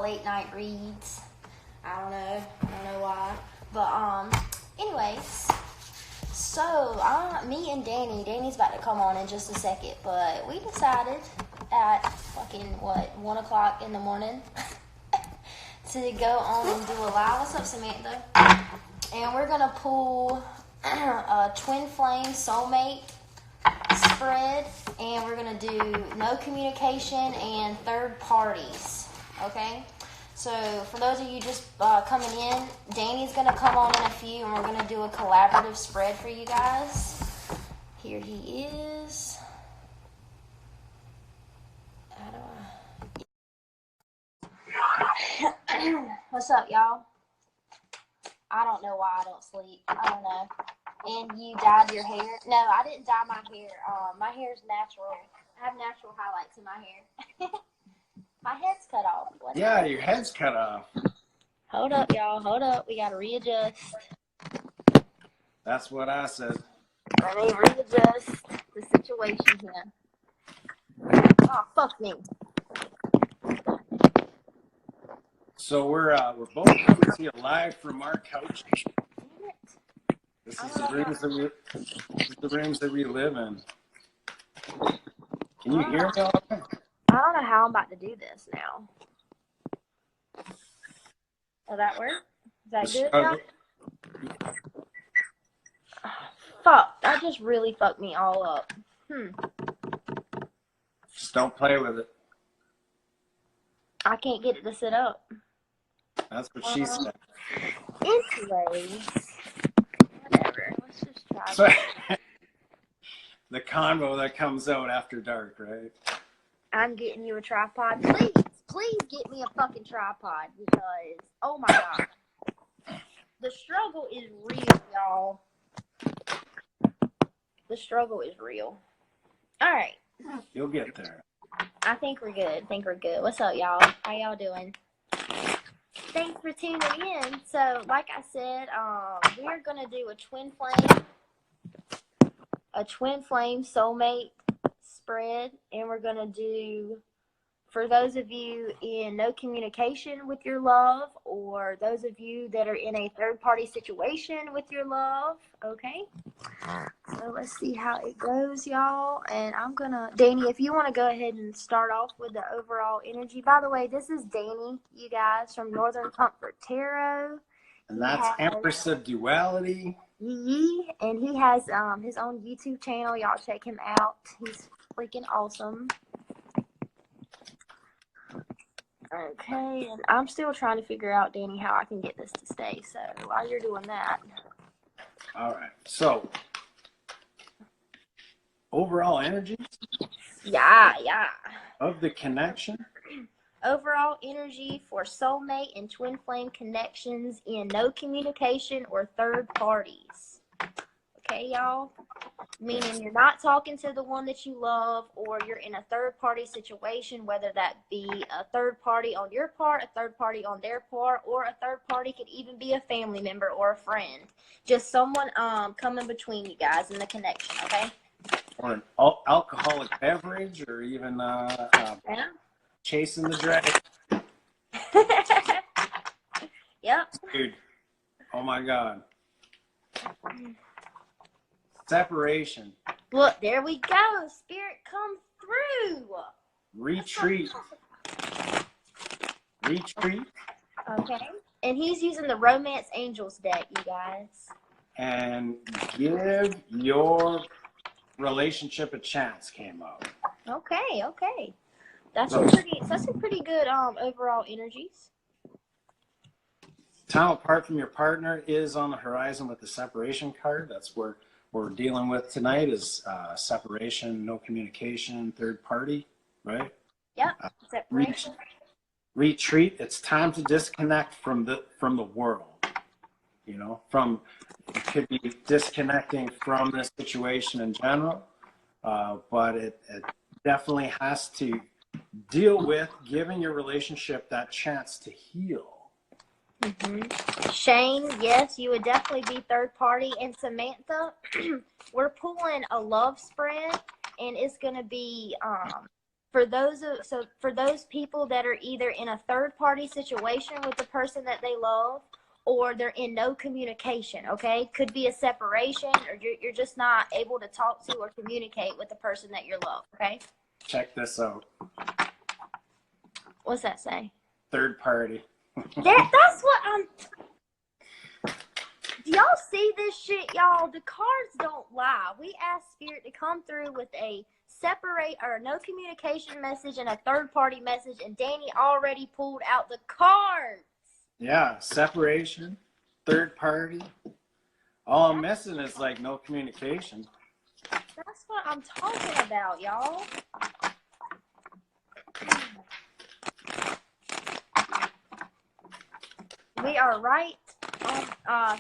late night reads. I don't know why. But anyways, so me and Danny's about to come on in just a second, but we decided at fucking 1 o'clock in the morning to go on and do a live. What's up, Samantha? And we're gonna pull a twin flame soulmate spread, and we're gonna do no communication and third parties. Okay, so for those of you just coming in, Danny's gonna come on in a few, and we're gonna do a collaborative spread for you guys. Here he is. What's up, y'all? I don't know why I don't sleep. I don't know. And you dyed your hair? No, I didn't dye my hair. My hair's natural. I have natural highlights in my hair. My head's cut off. Yeah, your head's cut off. Hold up, y'all. Hold up. We gotta readjust. That's what I said. Let me readjust the situation here. Oh, fuck me. So we're both coming to you live from our couch. This is the rooms that we live in. Can you hear me all right? I don't know how I'm about to do this now. Will that work? Is that good now? Oh, fuck. That just really fucked me all up. Just don't play with it. I can't get it to sit up. That's what she said. Anyways, whatever. Let's just try. So, the convo that comes out after dark, right? I'm getting you a tripod. Please get me a fucking tripod, because, oh my God. The struggle is real, y'all. The struggle is real. All right. You'll get there. I think we're good. What's up, y'all? How y'all doing? Thanks for tuning in. So, like I said, we're gonna do a twin flame soulmate spread, and we're gonna do, for those of you in no communication with your love, or those of you that are in a third party situation with your love. Okay. So let's see how it goes, y'all. And I'm gonna, Danny, if you want to go ahead and start off with the overall energy. By the way, this is Danny, you guys, from Northern Comfort Tarot. And that's Empress of Duality. And he has his own YouTube channel. Y'all check him out. He's freaking awesome. Okay, and I'm still trying to figure out, Danny, how I can get this to stay. So while you're doing that. All right. So, overall energy? Yeah. Of the connection? Overall energy for soulmate and twin flame connections in no communication or third parties. Okay, y'all? Meaning you're not talking to the one that you love, or you're in a third party situation, whether that be a third party on your part, a third party on their part, or a third party could even be a family member or a friend. Just someone coming between you guys in the connection, okay? Or an alcoholic beverage, or even chasing the dragon. Yep. Dude, oh my God. Separation. Look, there we go. Spirit, come through. Retreat. Okay. And he's using the Romance Angels deck, you guys. And give your relationship a chance came up. Okay. That's some pretty good overall energies. Time apart from your partner is on the horizon with the separation card. That's where we're dealing with tonight is separation, no communication, third party, right? Yep. Separation. Retreat. It's time to disconnect from the world. You know, it could be disconnecting from the situation in general, but it definitely has to deal with giving your relationship that chance to heal. Mm-hmm. Shane, yes, you would definitely be third party. And Samantha, we're pulling a love spread, and it's going to be for those people that are either in a third party situation with the person that they love, or they're in no communication, okay? Could be a separation, or you're just not able to talk to or communicate with the person that you love, okay? Check this out. What's that say? Third party. That's what I'm... Do y'all see this shit, y'all? The cards don't lie. We asked Spirit to come through with a separate or no communication message and a third party message, and Danny already pulled out the cards. Yeah, separation, third party. All I'm missing is like no communication. That's what I'm talking about, y'all. We are right.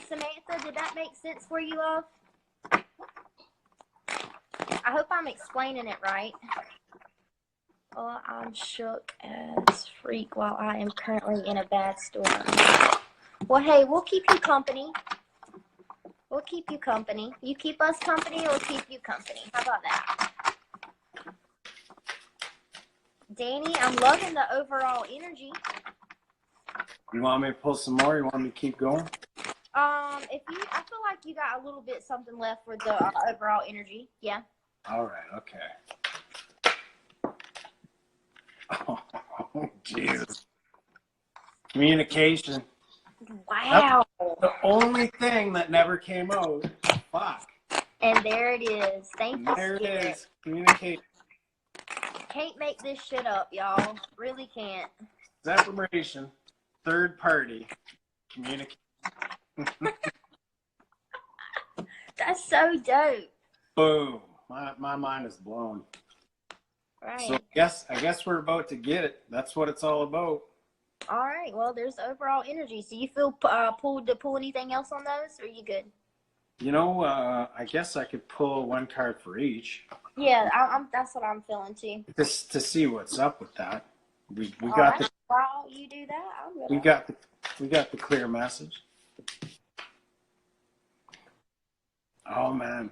Samantha, did that make sense for you, love? I hope I'm explaining it right. Oh, I'm shook as freak while I am currently in a bad storm. Well, hey, we'll keep you company. We'll keep you company. You keep us company, or we'll keep you company. How about that? Danny, I'm loving the overall energy. You want me to pull some more? You want me to keep going? I feel like you got a little bit something left for the overall energy. Yeah. All right. Okay. Oh, Jesus. Communication. Wow. That's the only thing that never came out. Fuck. And there it is. Thank you, There Spirit. it is. Communication. Can't make this shit up, y'all. Really can't. Separation. Third party. Communication. That's so dope. Boom. My mind is blown. Right. So I guess we're about to get it. That's what it's all about. All right. Well, there's overall energy. So you feel pulled to pull anything else on those, or are you good? You know, I guess I could pull one card for each. Yeah, that's what I'm feeling too. Just to see what's up with that. We All got right. While you do that, I'm good. we got the clear message. Oh man,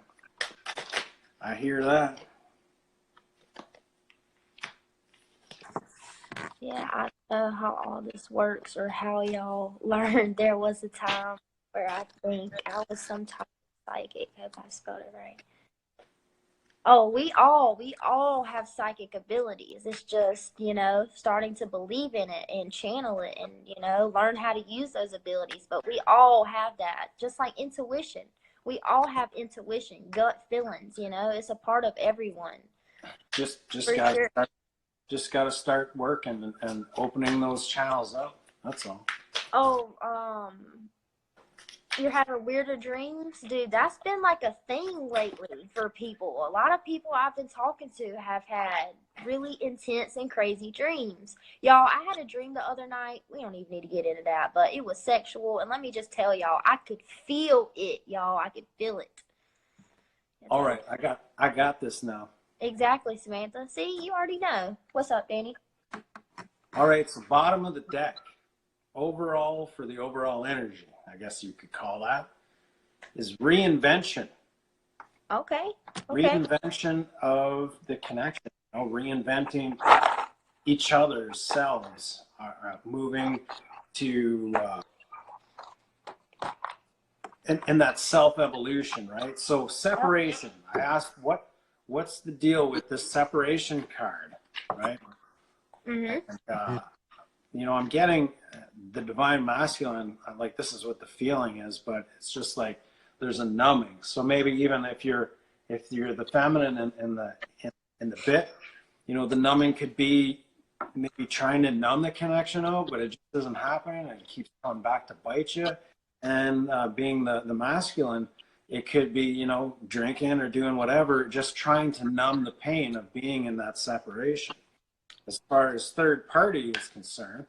I hear that. Yeah, I don't know how all this works or how y'all learned. There was a time where I think I was some type of psychic, if I spelled it right. Oh, we all have psychic abilities. It's just, starting to believe in it and channel it and, learn how to use those abilities. But we all have that, just like intuition. We all have intuition, gut feelings, it's a part of everyone. Just gotta start working and opening those channels up. That's all. Oh, you're having weirder dreams? Dude, that's been like a thing lately for people. A lot of people I've been talking to have had really intense and crazy dreams. Y'all, I had a dream the other night. We don't even need to get into that, but it was sexual. And let me just tell y'all, I could feel it, y'all. I could feel it. All right, I got this now. Exactly, Samantha. See, you already know. What's up, Danny? All right, so bottom of the deck. Overall, for the overall energy, I guess you could call that, is reinvention. Okay. Reinvention of the connection. Reinventing each other's selves, moving to in that self-evolution, right? So separation. I asked what's the deal with this separation card, right? Mm-hmm. And, I'm getting the divine masculine, like this is what the feeling is, but it's just like there's a numbing. So maybe even if you're the feminine in the bit, the numbing could be maybe trying to numb the connection out, but it just doesn't happen and it keeps coming back to bite you. And being the masculine, it could be, drinking or doing whatever, just trying to numb the pain of being in that separation. As far as third party is concerned,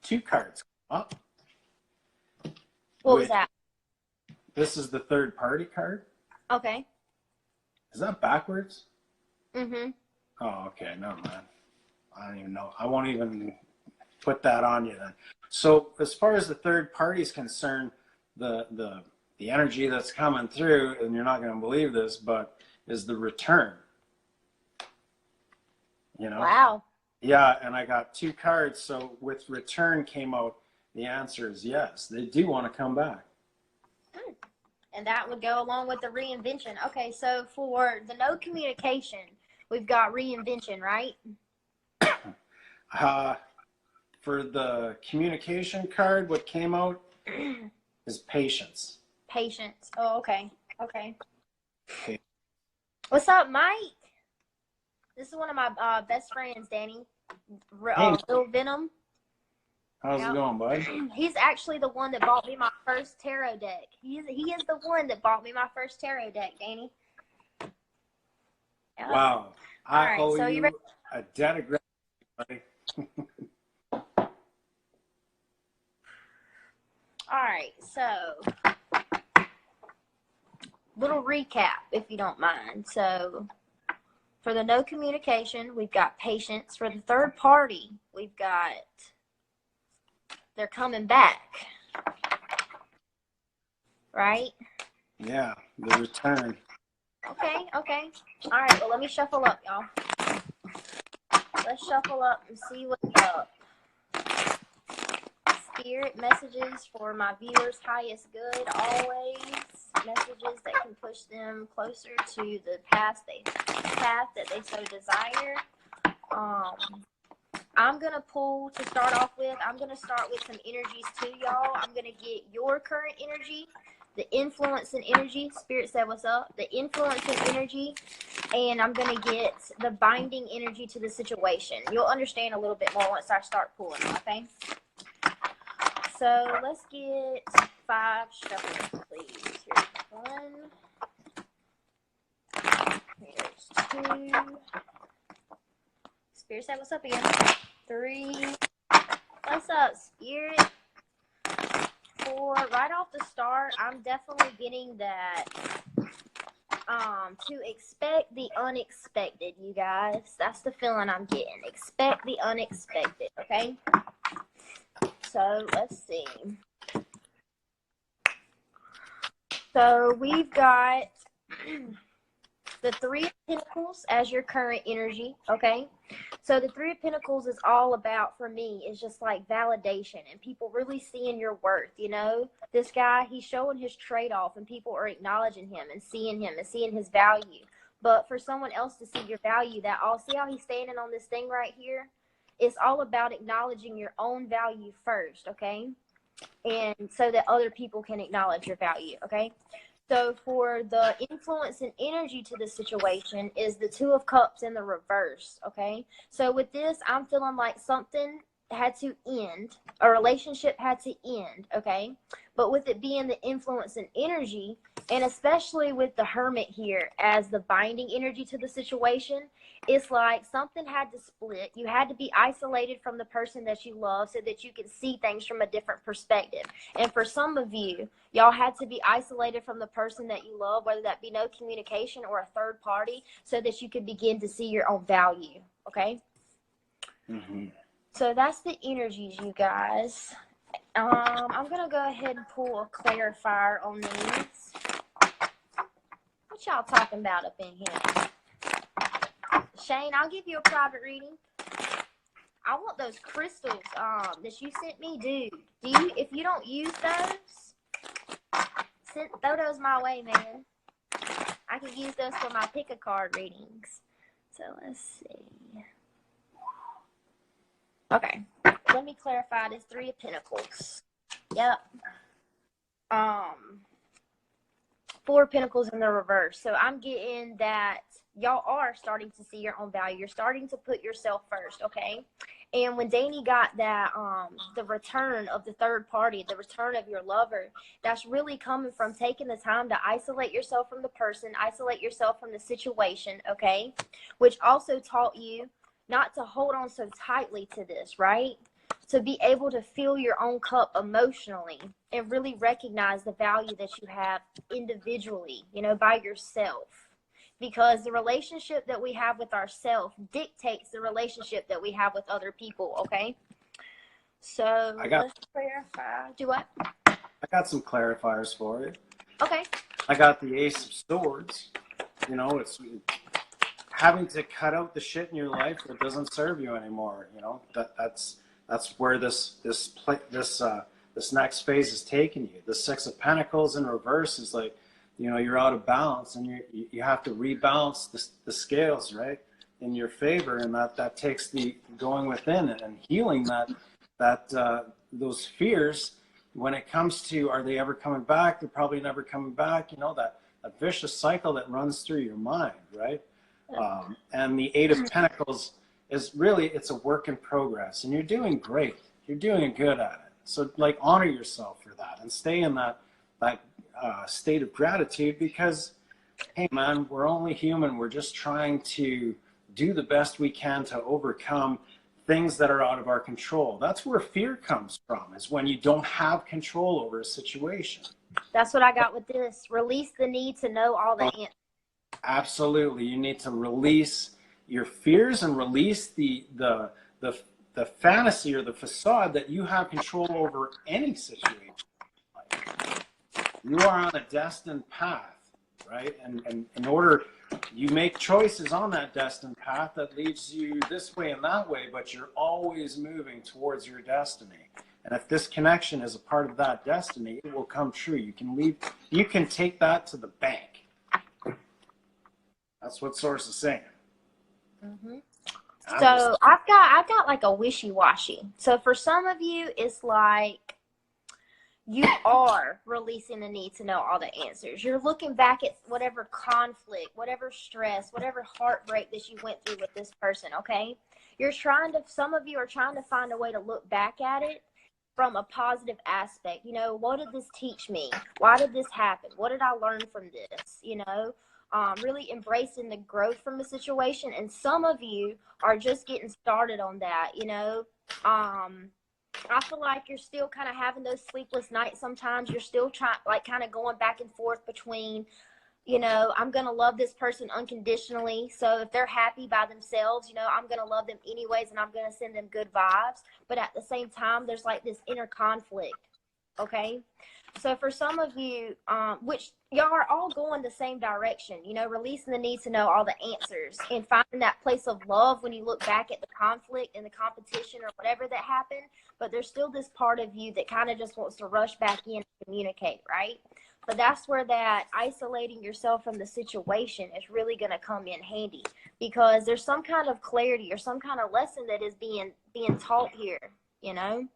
2 cards come up. What was that? This is the third party card. Okay. Is that backwards? Mm-hmm. Oh, okay. No, man. I don't even know. I won't even put that on you then. So as far as the third party is concerned, the energy that's coming through, and you're not going to believe this, but is the return. you know? Wow. Yeah, and I got 2 cards. So with return came out, the answer is yes. They do want to come back. And that would go along with the reinvention. Okay, so for the no communication, we've got reinvention, right? For the communication card, what came out is patience. Patience. Oh, okay. Okay. Okay. What's up, Mike? This is one of my best friends, Danny. Hey, Bill Venom. how's it going, bud? He's actually the one that bought me my first tarot deck. He is the one that bought me my first tarot deck, Danny. Yep. Wow. I right, owe so you a debt of gratitude, buddy. All right, so little recap, if you don't mind. So for the no communication, we've got patience. For the third party, we've got they're coming back, right? Yeah, the return. Okay. All right, well, let me shuffle up, y'all. Let's shuffle up and see what's up. Spirit messages for my viewers' highest good, always. Messages that can push them closer to the path that they so desire. I'm going to pull to start off with. I'm going to start with some energies too, y'all. I'm going to get your current energy, the influence and energy. Spirit said, what's up? The influence and energy. And I'm going to get the binding energy to the situation. You'll understand a little bit more once I start pulling, okay? So let's get 5 shuffles, please. Here's 1. Here's 2. Spirit said, what's up again? 3. What's up, Spirit? 4. Right off the start, I'm definitely getting that to expect the unexpected, you guys. That's the feeling I'm getting. Expect the unexpected, okay? So let's see. So we've got the 3 of Pentacles as your current energy, okay? So the 3 of Pentacles is all about, for me, is just like validation and people really seeing your worth, you know? This guy, he's showing his trade-off and people are acknowledging him and seeing his value. But for someone else to see your value, see how he's standing on this thing right here? It's all about acknowledging your own value first, okay? And so that other people can acknowledge your value, okay? So for the influence and energy to the situation is the 2 of Cups in the reverse, okay? So with this, I'm feeling like something had to end, a relationship had to end, okay? But with it being the influence and energy, and especially with the Hermit here as the binding energy to the situation, it's like something had to split. You had to be isolated from the person that you love so that you could see things from a different perspective. And for some of you, y'all had to be isolated from the person that you love, whether that be no communication or a third party, so that you could begin to see your own value, okay? Mm-hmm. So that's the energies, you guys. I'm going to go ahead and pull a clarifier on these. What y'all talking about up in here? Shane, I'll give you a private reading. I want those crystals that you sent me, dude. If you don't use those, throw those my way, man. I can use those for my pick a card readings. So let's see. Okay, let me clarify this 3 of Pentacles. Yep. 4 of Pentacles in the reverse. So I'm getting that y'all are starting to see your own value. You're starting to put yourself first, okay? And when Danny got that, the return of the third party, the return of your lover, that's really coming from taking the time to isolate yourself from the person, isolate yourself from the situation, okay? Which also taught you not to hold on so tightly to this, right? To be able to fill your own cup emotionally and really recognize the value that you have individually, you know, by yourself. Because the relationship that we have with ourselves dictates the relationship that we have with other people, okay? So let's clarify. Do what? I got some clarifiers for it. Okay. I got the Ace of Swords. You know, it's having to cut out the shit in your life that doesn't serve you anymore. You know, that's where this next phase is taking you. The Six of Pentacles in reverse is like, you know, you're out of balance, and you have to rebalance the scales, right, in your favor, and that takes the going within and healing those fears. When it comes to, are they ever coming back? They're probably never coming back. You know, that vicious cycle that runs through your mind, right? And the Eight of Pentacles is really, it's a work in progress, and you're doing great. You're doing good at it. So like, honor yourself for that and stay in that state of gratitude, because, hey man, we're only human. We're just trying to do the best we can to overcome things that are out of our control. That's where fear comes from, is when you don't have control over a situation. That's what I got with this. Release the need to know all the answers. Absolutely. You need to release your fears and release the fantasy or the facade that you have control over any situation. You are on a destined path, right? And in order, you make choices on that destined path that leads you this way and that way, but you're always moving towards your destiny. And if this connection is a part of that destiny, it will come true. You can take that to the bank. That's what Source is saying. Mm-hmm. So I've got like a wishy-washy. So for some of you, it's like you are releasing the need to know all the answers. You're looking back at whatever conflict, whatever stress, whatever heartbreak that you went through with this person, okay? Some of you are trying to find a way to look back at it from a positive aspect. You know, what did this teach me? Why did this happen? What did I learn from this? You know, really embracing the growth from the situation. And some of you are just getting started on that, you know. I feel like you're still kind of having those sleepless nights sometimes. You're still kind of going back and forth between, you know, I'm going to love this person unconditionally. So if they're happy by themselves, you know, I'm going to love them anyways, and I'm going to send them good vibes. But at the same time, there's like this inner conflict, okay? So for some of you, which y'all are all going the same direction, you know, releasing the need to know all the answers and finding that place of love when you look back at the conflict and the competition or whatever that happened. But there's still this part of you that kind of just wants to rush back in and communicate, right? But that's where that isolating yourself from the situation is really going to come in handy, because there's some kind of clarity or some kind of lesson that is being taught here, you know?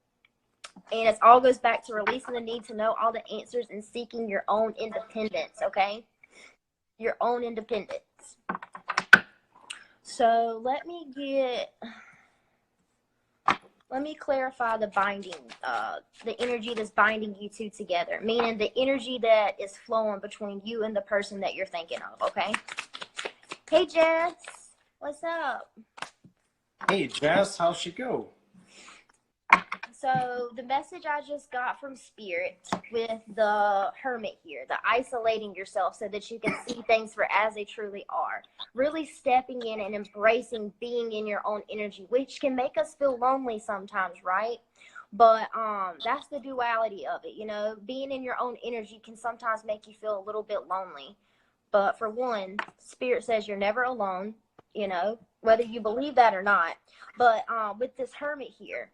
And it all goes back to releasing the need to know all the answers and seeking your own independence, okay? Your own independence. So let me clarify the binding, the energy that's binding you two together, meaning the energy that is flowing between you and the person that you're thinking of, okay? Hey, Jess, what's up? Hey, Jess, how's she go? So the message I just got from Spirit with the Hermit here, the isolating yourself so that you can see things for as they truly are. Really stepping in and embracing being in your own energy, which can make us feel lonely sometimes, right? But that's the duality of it, you know. Being in your own energy can sometimes make you feel a little bit lonely. But for one, Spirit says you're never alone, you know, whether you believe that or not. But with this Hermit here,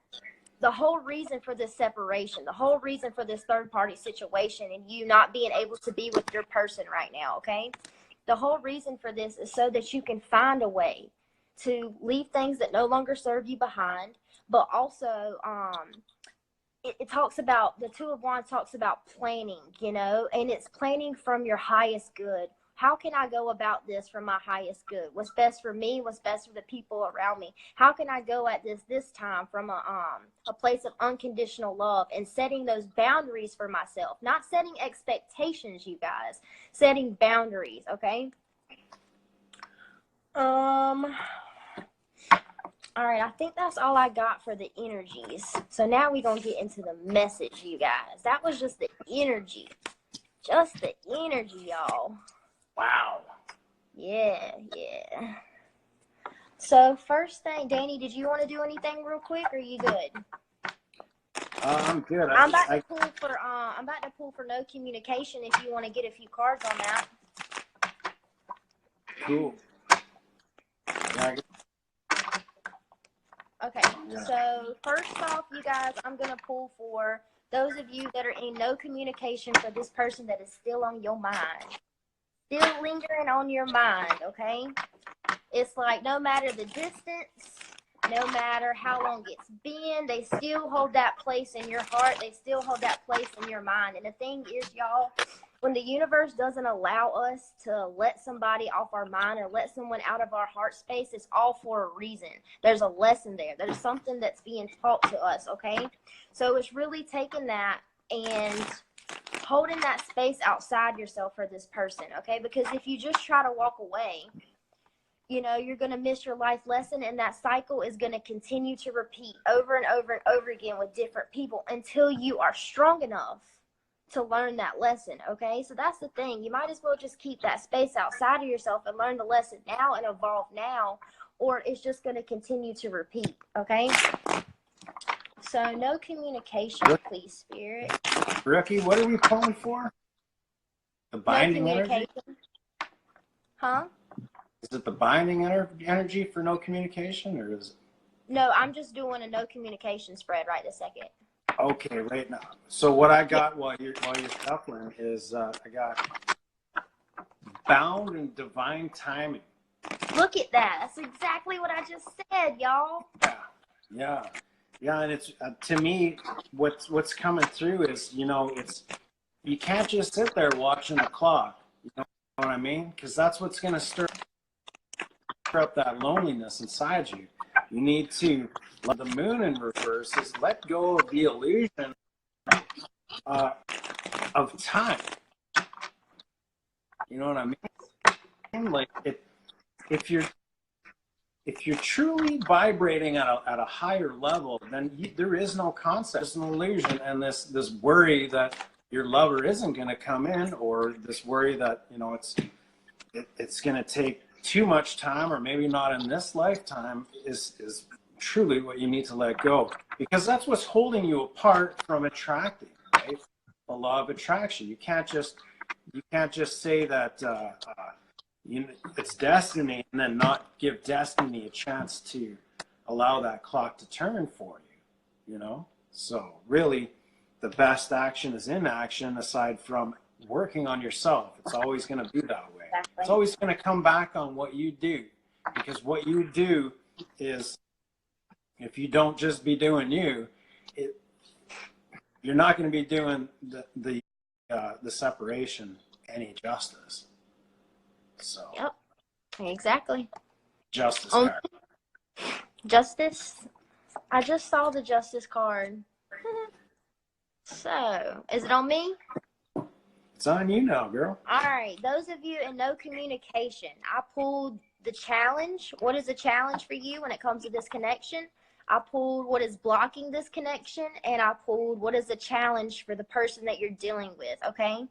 the whole reason for this separation, the whole reason for this third-party situation and you not being able to be with your person right now, okay? The whole reason for this is so that you can find a way to leave things that no longer serve you behind, but also it talks about, the Two of Wands talks about planning, you know, and it's planning from your highest good. How can I go about this for my highest good? What's best for me? What's best for the people around me? How can I go at this time from a place of unconditional love and setting those boundaries for myself? Not setting expectations, you guys. Setting boundaries, okay? All right, I think that's all I got for the energies. So now we're going to get into the message, you guys. That was just the energy. Just the energy, y'all. Wow. Yeah. So first thing, Danny, did you want to do anything real quick, or are you good? I'm good. I'm about to pull for no communication if you want to get a few cards on that. Cool. Yeah. So first off, you guys, I'm going to pull for those of you that are in no communication for this person that is still on your mind. Still lingering on your mind, okay? It's like no matter the distance, no matter how long it's been, they still hold that place in your heart. They still hold that place in your mind. And the thing is, y'all, when the universe doesn't allow us to let somebody off our mind or let someone out of our heart space, it's all for a reason. There's a lesson there. There's something that's being taught to us, okay? So it's really taking that and holding that space outside yourself for this person, okay? Because if you just try to walk away, you know, you're going to miss your life lesson, and that cycle is going to continue to repeat over and over and over again with different people until you are strong enough to learn that lesson, okay? So that's the thing. You might as well just keep that space outside of yourself and learn the lesson now and evolve now, or it's just going to continue to repeat, okay? So no communication, please, Spirit. Rookie, what are we pulling for? The binding energy? Huh? Is it the binding energy for no communication, or is it? No, I'm just doing a no communication spread right this second. Okay, right now. So what I got while you're shuffling is I got bound and divine timing. Look at that. That's exactly what I just said, y'all. Yeah. And it's to me, what's coming through is, you know, you can't just sit there watching the clock. You know what I mean? Because that's what's going to stir up that loneliness inside you. You need to let the moon in reverse is let go of the illusion of time. You know what I mean? Like if you're truly vibrating at a higher level, then there is no concept. It's an illusion, and this worry that your lover isn't going to come in, or this worry that, you know, it's going to take too much time, or maybe not in this lifetime, is truly what you need to let go, because that's what's holding you apart from attracting, right? The law of attraction. You can't just say that it's destiny and then not give destiny a chance to allow that clock to turn for you, you know? So really, the best action is inaction, aside from working on yourself. It's always going to be that way. Exactly. It's always going to come back on what you do, because what you do is, if you don't just be doing you, you're not going to be doing the separation any justice. So. Yep. Exactly. Justice card. Justice. I just saw the justice card. So, is it on me? It's on you now, girl. All right. Those of you in no communication, I pulled the challenge. What is a challenge for you when it comes to this connection? I pulled what is blocking this connection, and I pulled what is a challenge for the person that you're dealing with, okay?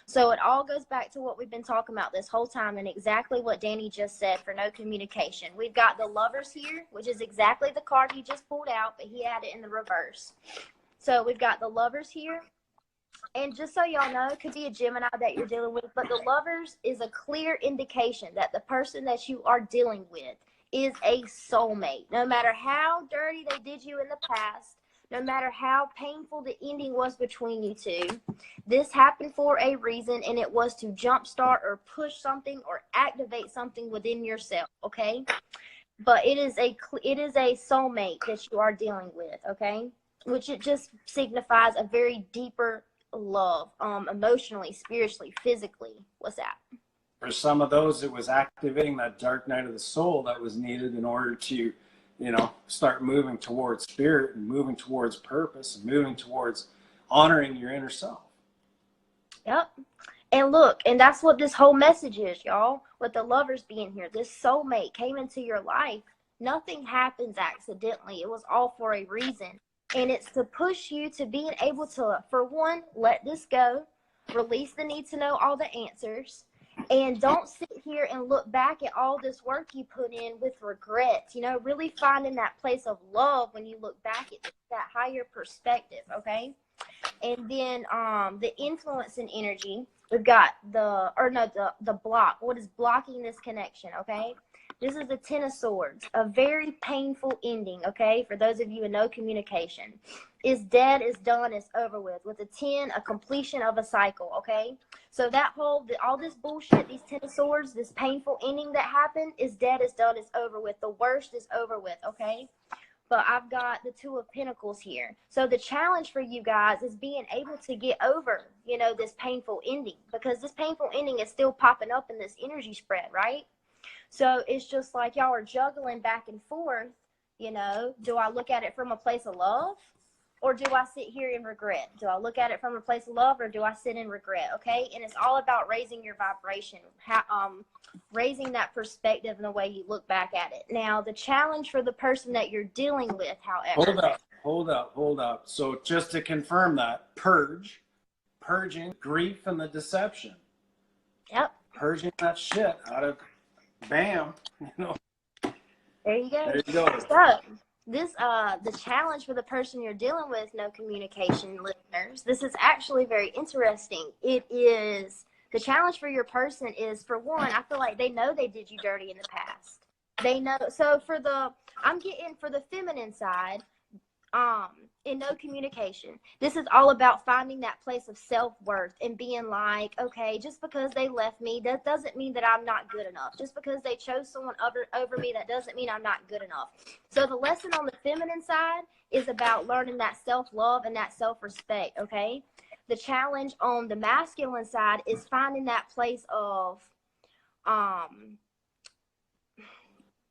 So it all goes back to what we've been talking about this whole time, and exactly what Danny just said for no communication. We've got the Lovers here, which is exactly the card he just pulled out, but he had it in the reverse. So we've got the Lovers here. And just so y'all know, it could be a Gemini that you're dealing with, but the Lovers is a clear indication that the person that you are dealing with is a soulmate. No matter how dirty they did you in the past, no matter how painful the ending was between you two, this happened for a reason, and it was to jumpstart or push something or activate something within yourself, okay? But it is a soulmate that you are dealing with, okay? Which it just signifies a very deeper love, emotionally, spiritually, physically. What's that? For some of those, it was activating that dark night of the soul that was needed in order to, you know, start moving towards spirit and moving towards purpose and moving towards honoring your inner self. Yep. And look, and that's what this whole message is, y'all. With the Lovers being here, this soulmate came into your life. Nothing happens accidentally. It was all for a reason. And it's to push you to being able to, for one, let this go, release the need to know all the answers, and don't sit here and look back at all this work you put in with regret. You know, really finding that place of love when you look back at that higher perspective, okay? And then the influence and energy, we've got the block. What is blocking this connection, okay? This is the Ten of Swords, a very painful ending, okay? For those of you in no communication. Is dead, is done, is over with. With a 10, a completion of a cycle, okay? So that whole, all this bullshit, these Ten of Swords, this painful ending that happened, is dead, is done, is over with. The worst is over with, okay? But I've got the Two of Pentacles here. So the challenge for you guys is being able to get over, you know, this painful ending. Because this painful ending is still popping up in this energy spread, right? So it's just like y'all are juggling back and forth, you know. Do I look at it from a place of love? Or do I sit here in regret? Do I look at it from a place of love, or do I sit in regret? Okay, and it's all about raising your vibration, raising that perspective and the way you look back at it. Now, the challenge for the person that you're dealing with, however, hold up. So just to confirm that, purging grief and the deception. Yep. Purging that shit out of, bam, you know. There you go. There you go. So, this the challenge for the person you're dealing with, no communication listeners, this is actually very interesting. It is, the challenge for your person is, for one, I feel like they know they did you dirty in the past. They know. So for the, I'm getting for the feminine side, in no communication, this is all about finding that place of self-worth and being like, okay, just because they left me, that doesn't mean that I'm not good enough. Just because they chose someone over me, that doesn't mean I'm not good enough. So the lesson on the feminine side is about learning that self-love and that self-respect, okay? The challenge on the masculine side is finding that place of,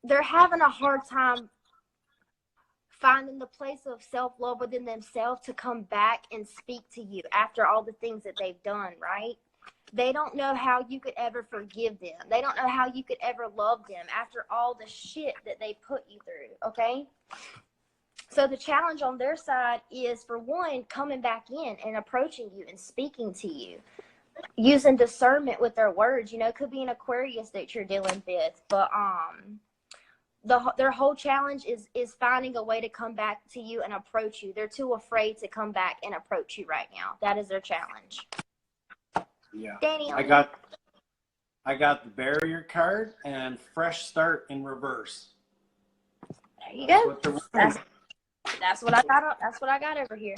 they're having a hard time finding the place of self-love within themselves to come back and speak to you after all the things that they've done, right? They don't know how you could ever forgive them. They don't know how you could ever love them after all the shit that they put you through, okay? So the challenge on their side is, for one, coming back in and approaching you and speaking to you, using discernment with their words. You know, it could be an Aquarius that you're dealing with, but their whole challenge is finding a way to come back to you and approach you. They're too afraid to come back and approach you right now. That is their challenge. Yeah. Danny, I got the barrier card and fresh start in reverse. There you go. That's what I got. That's what I got over here.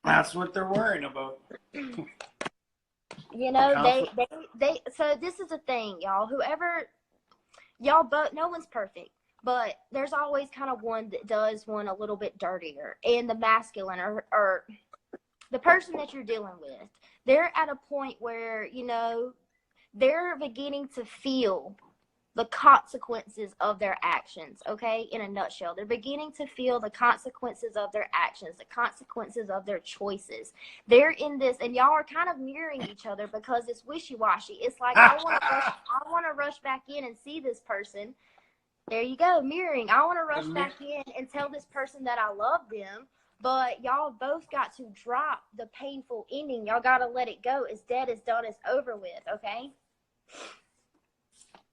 That's what they're worrying about. You know, they. So this is the thing, y'all. Y'all both. No one's perfect. But there's always kind of one that does one a little bit dirtier. And the masculine, or the person that you're dealing with, they're at a point where, you know, they're beginning to feel the consequences of their actions, okay? In a nutshell, they're beginning to feel the consequences of their actions, the consequences of their choices. They're in this, and y'all are kind of mirroring each other because it's wishy-washy. It's like, I want to rush back in and see this person. There you go, mirroring. I want to rush back in and tell this person that I love them, but y'all both got to drop the painful ending. Y'all got to let it go. It's dead, it's done, it's over with, okay?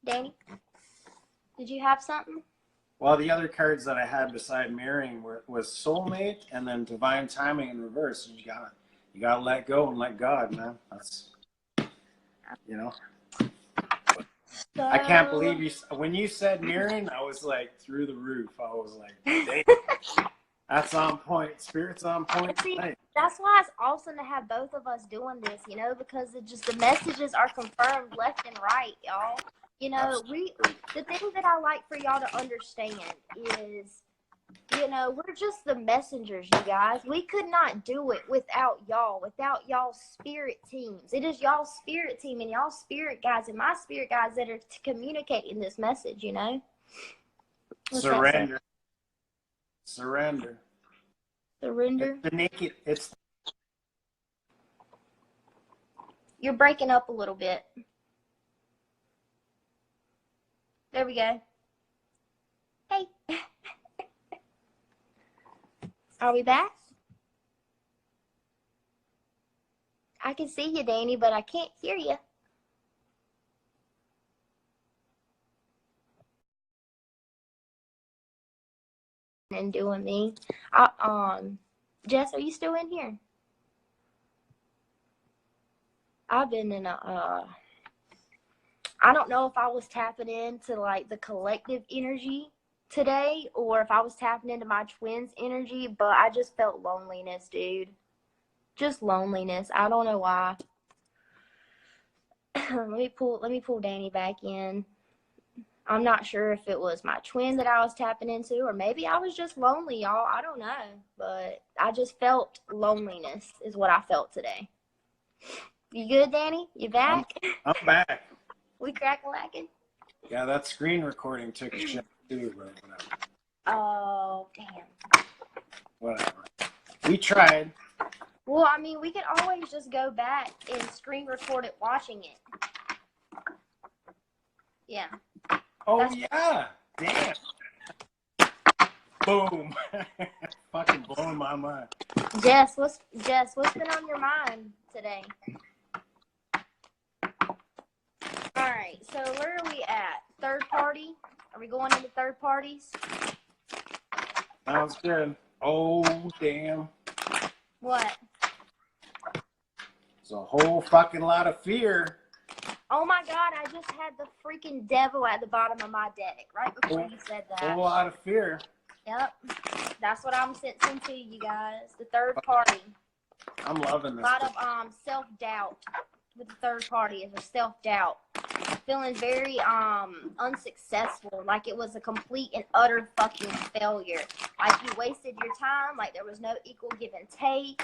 Danny, did you have something? Well, the other cards that I had beside mirroring was Soulmate and then Divine Timing in reverse. You gotta let go and let God, man. That's, you know. So, I can't believe you, when you said mirroring, I was like through the roof. I was like, dang, that's on point. Spirit's on point. See, that's why it's awesome to have both of us doing this, you know, because it just, the messages are confirmed left and right, y'all. You know, the thing that I like for y'all to understand is, you know, we're just the messengers, you guys. We could not do it without y'all's spirit teams. It is y'all's spirit team and y'all spirit guides and my spirit guides that are communicating this message, you know? Surrender. You're breaking up a little bit. There we go. Hey. Are we back? I can see you, Danny, but I can't hear you. And doing me. Jess, are you still in here? I've been in I don't know if I was tapping into like the collective energy today or if I was tapping into my twins' energy, but I just felt loneliness, dude. Just loneliness. I don't know why. Let me pull Danny back in. I'm not sure if it was my twin that I was tapping into, or maybe I was just lonely, y'all. I don't know. But I just felt loneliness is what I felt today. You good, Danny? You back? I'm back. We crack-a-lacking? Yeah, that screen recording took a shit too, but whatever. Oh, damn. Whatever. We tried. Well, I mean, we could always just go back and screen record it watching it. Yeah. Oh, yeah. Damn. Boom. Fucking blowing my mind. Jess, what's been on your mind today? All right, so where are we at? Third party? Are we going into third parties? Sounds good. Oh, damn. What? There's a whole fucking lot of fear. Oh my God, I just had the freaking devil at the bottom of my deck right before you said A that. whole lot of fear. Yep. That's what I'm sensing to you guys. The third party. I'm loving this. A lot of self-doubt with the third party is a self-doubt. Feeling very unsuccessful, like it was a complete and utter fucking failure. Like you wasted your time, like there was no equal give and take.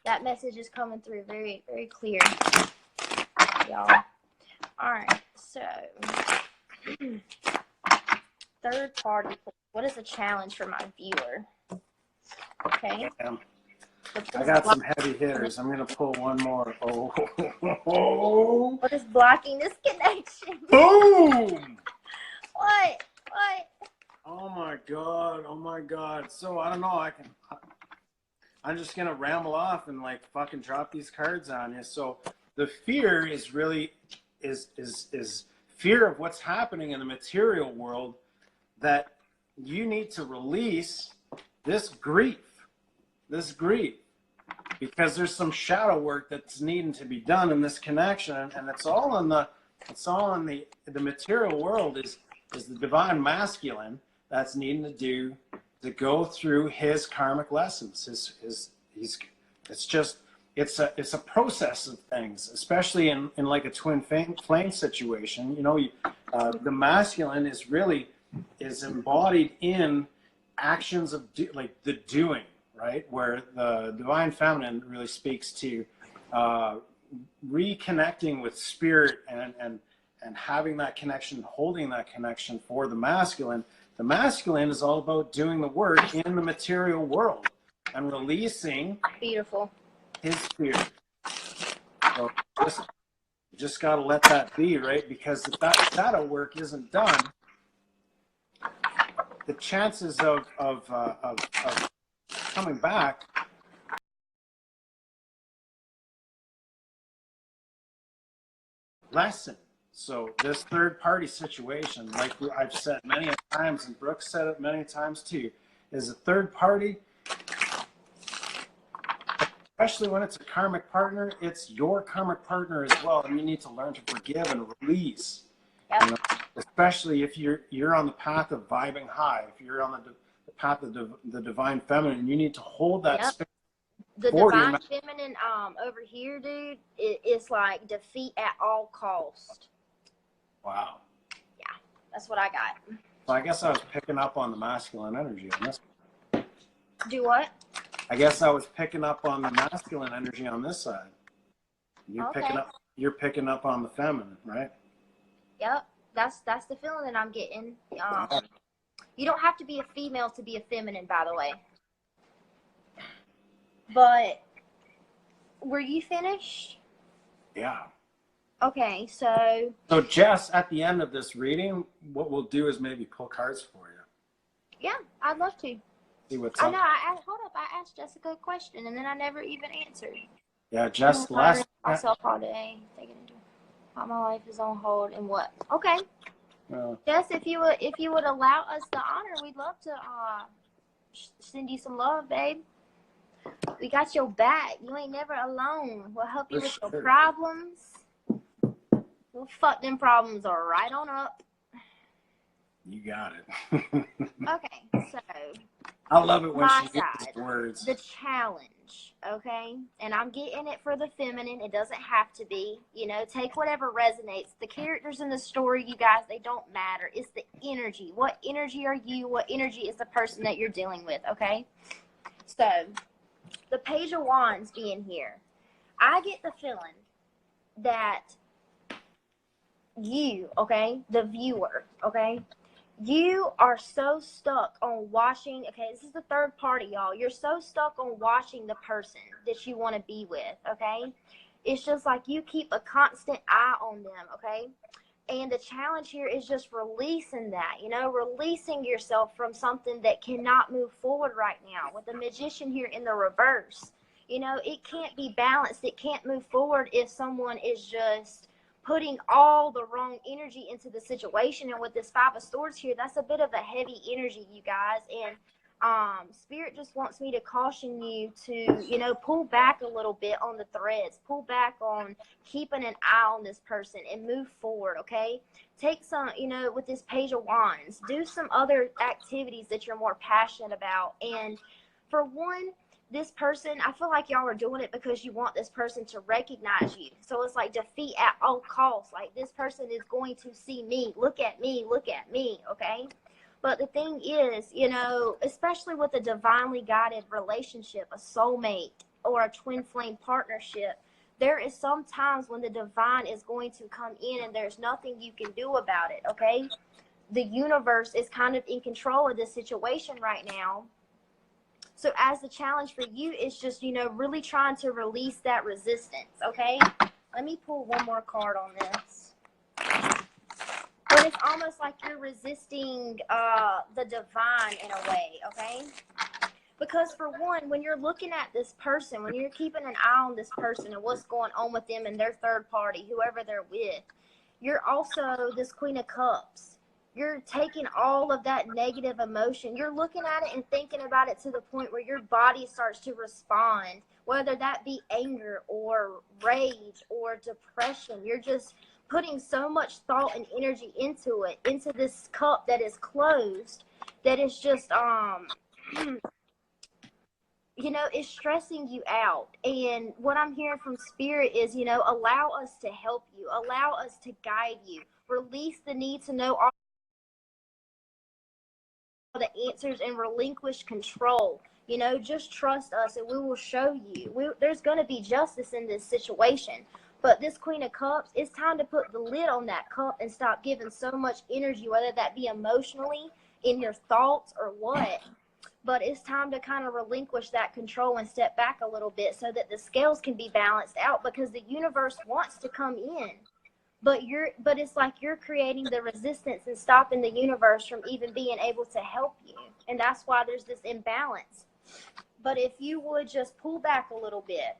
That message is coming through very, very clear, y'all. All right, so third party. What is a challenge for my viewer? Okay. Damn. I got some heavy hitters. I'm going to pull one more. Oh. What is blocking this connection? Boom! What? Oh my God. Oh my God. So I don't know. I'm just going to ramble off and like fucking drop these cards on you. So the fear is really is fear of what's happening in the material world, that you need to release this grief, because there's some shadow work that's needing to be done in this connection, and it's all in the material world is the divine masculine that's needing to go through his karmic lessons. It's a process of things, especially in like a twin flame situation. You know, the masculine is embodied in actions of the doing, right? Where the divine feminine really speaks to reconnecting with spirit and having that connection, holding that connection for the masculine. The masculine is all about doing the work in the material world and releasing Beautiful. his spirit. So just got to let that be, right? Because if that shadow work isn't done, the chances of coming back lessen. So this third party situation, like I've said many times, and Brooke said it many times too, is a third party, especially when it's a karmic partner, it's your karmic partner as well, and you need to learn to forgive and release. Yep. You know, especially if you're on the path of vibing high, if you're on the path of the divine feminine, you need to hold that space. The divine feminine over here, dude, it's like defeat at all cost. Wow. Yeah, that's what I got. So I guess I was picking up on the masculine energy on this. Do what? I guess I was picking up on the masculine energy on this side. You're picking up on the feminine, right? Yep. That's the feeling that I'm getting. You don't have to be a female to be a feminine, by the way. But were you finished? Yeah. Okay, so Jess, at the end of this reading, what we'll do is maybe pull cards for you. Yeah, I'd love to. See what's up. I know. I asked Jessica a question and then I never even answered. Yeah, Jess, myself all day, thinking how my life is on hold and what. Okay. Jess, if you would allow us the honor, we'd love to send you some love, babe. We got your back. You ain't never alone. We'll help you with your problems. We'll fuck them problems are right on up. You got it. Okay, so I love it when my she side, uses words. the challenge, okay? And I'm getting it for the feminine. It doesn't have to be. You know, take whatever resonates. The characters in the story, you guys, they don't matter. It's the energy. What energy are you? What energy is the person that you're dealing with, okay? So, the Page of Wands being here, I get the feeling that you, okay, the viewer, okay, you are so stuck on watching, okay, this is the third party, y'all. You're so stuck on watching the person that you want to be with, okay? It's just like you keep a constant eye on them, okay? And the challenge here is just releasing that, you know, releasing yourself from something that cannot move forward right now. With the Magician here in the reverse, you know, it can't be balanced. It can't move forward if someone is just putting all the wrong energy into the situation. And with this Five of Swords here, that's a bit of a heavy energy, you guys. And Spirit just wants me to caution you to, you know, pull back a little bit on the threads, pull back on keeping an eye on this person and move forward, okay? Take some, you know, with this Page of Wands, do some other activities that you're more passionate about. And for one, this person, I feel like y'all are doing it because you want this person to recognize you. So it's like defeat at all costs. Like, this person is going to see me, look at me, okay? But the thing is, you know, especially with a divinely guided relationship, a soulmate or a twin flame partnership, there is some times when the divine is going to come in and there's nothing you can do about it, okay? The universe is kind of in control of this situation right now. So as the challenge for you is just, you know, really trying to release that resistance, okay? Let me pull one more card on this. But it's almost like you're resisting the divine in a way, okay? Because for one, when you're looking at this person, when you're keeping an eye on this person and what's going on with them and their third party, whoever they're with, you're also this Queen of Cups. You're taking all of that negative emotion. You're looking at it and thinking about it to the point where your body starts to respond, whether that be anger or rage or depression. You're just putting so much thought and energy into it, into this cup that is closed, that is just, you know, it's stressing you out. And what I'm hearing from Spirit is, you know, allow us to help you, allow us to guide you, release the need to know all the answers and relinquish control. You know, just trust us and we will show you. There's going to be justice in this situation. But this Queen of Cups, it's time to put the lid on that cup and stop giving so much energy, whether that be emotionally, in your thoughts, or what. But it's time to kind of relinquish that control and step back a little bit so that the scales can be balanced out, because the universe wants to come in. But it's like you're creating the resistance and stopping the universe from even being able to help you. And that's why there's this imbalance. But if you would just pull back a little bit,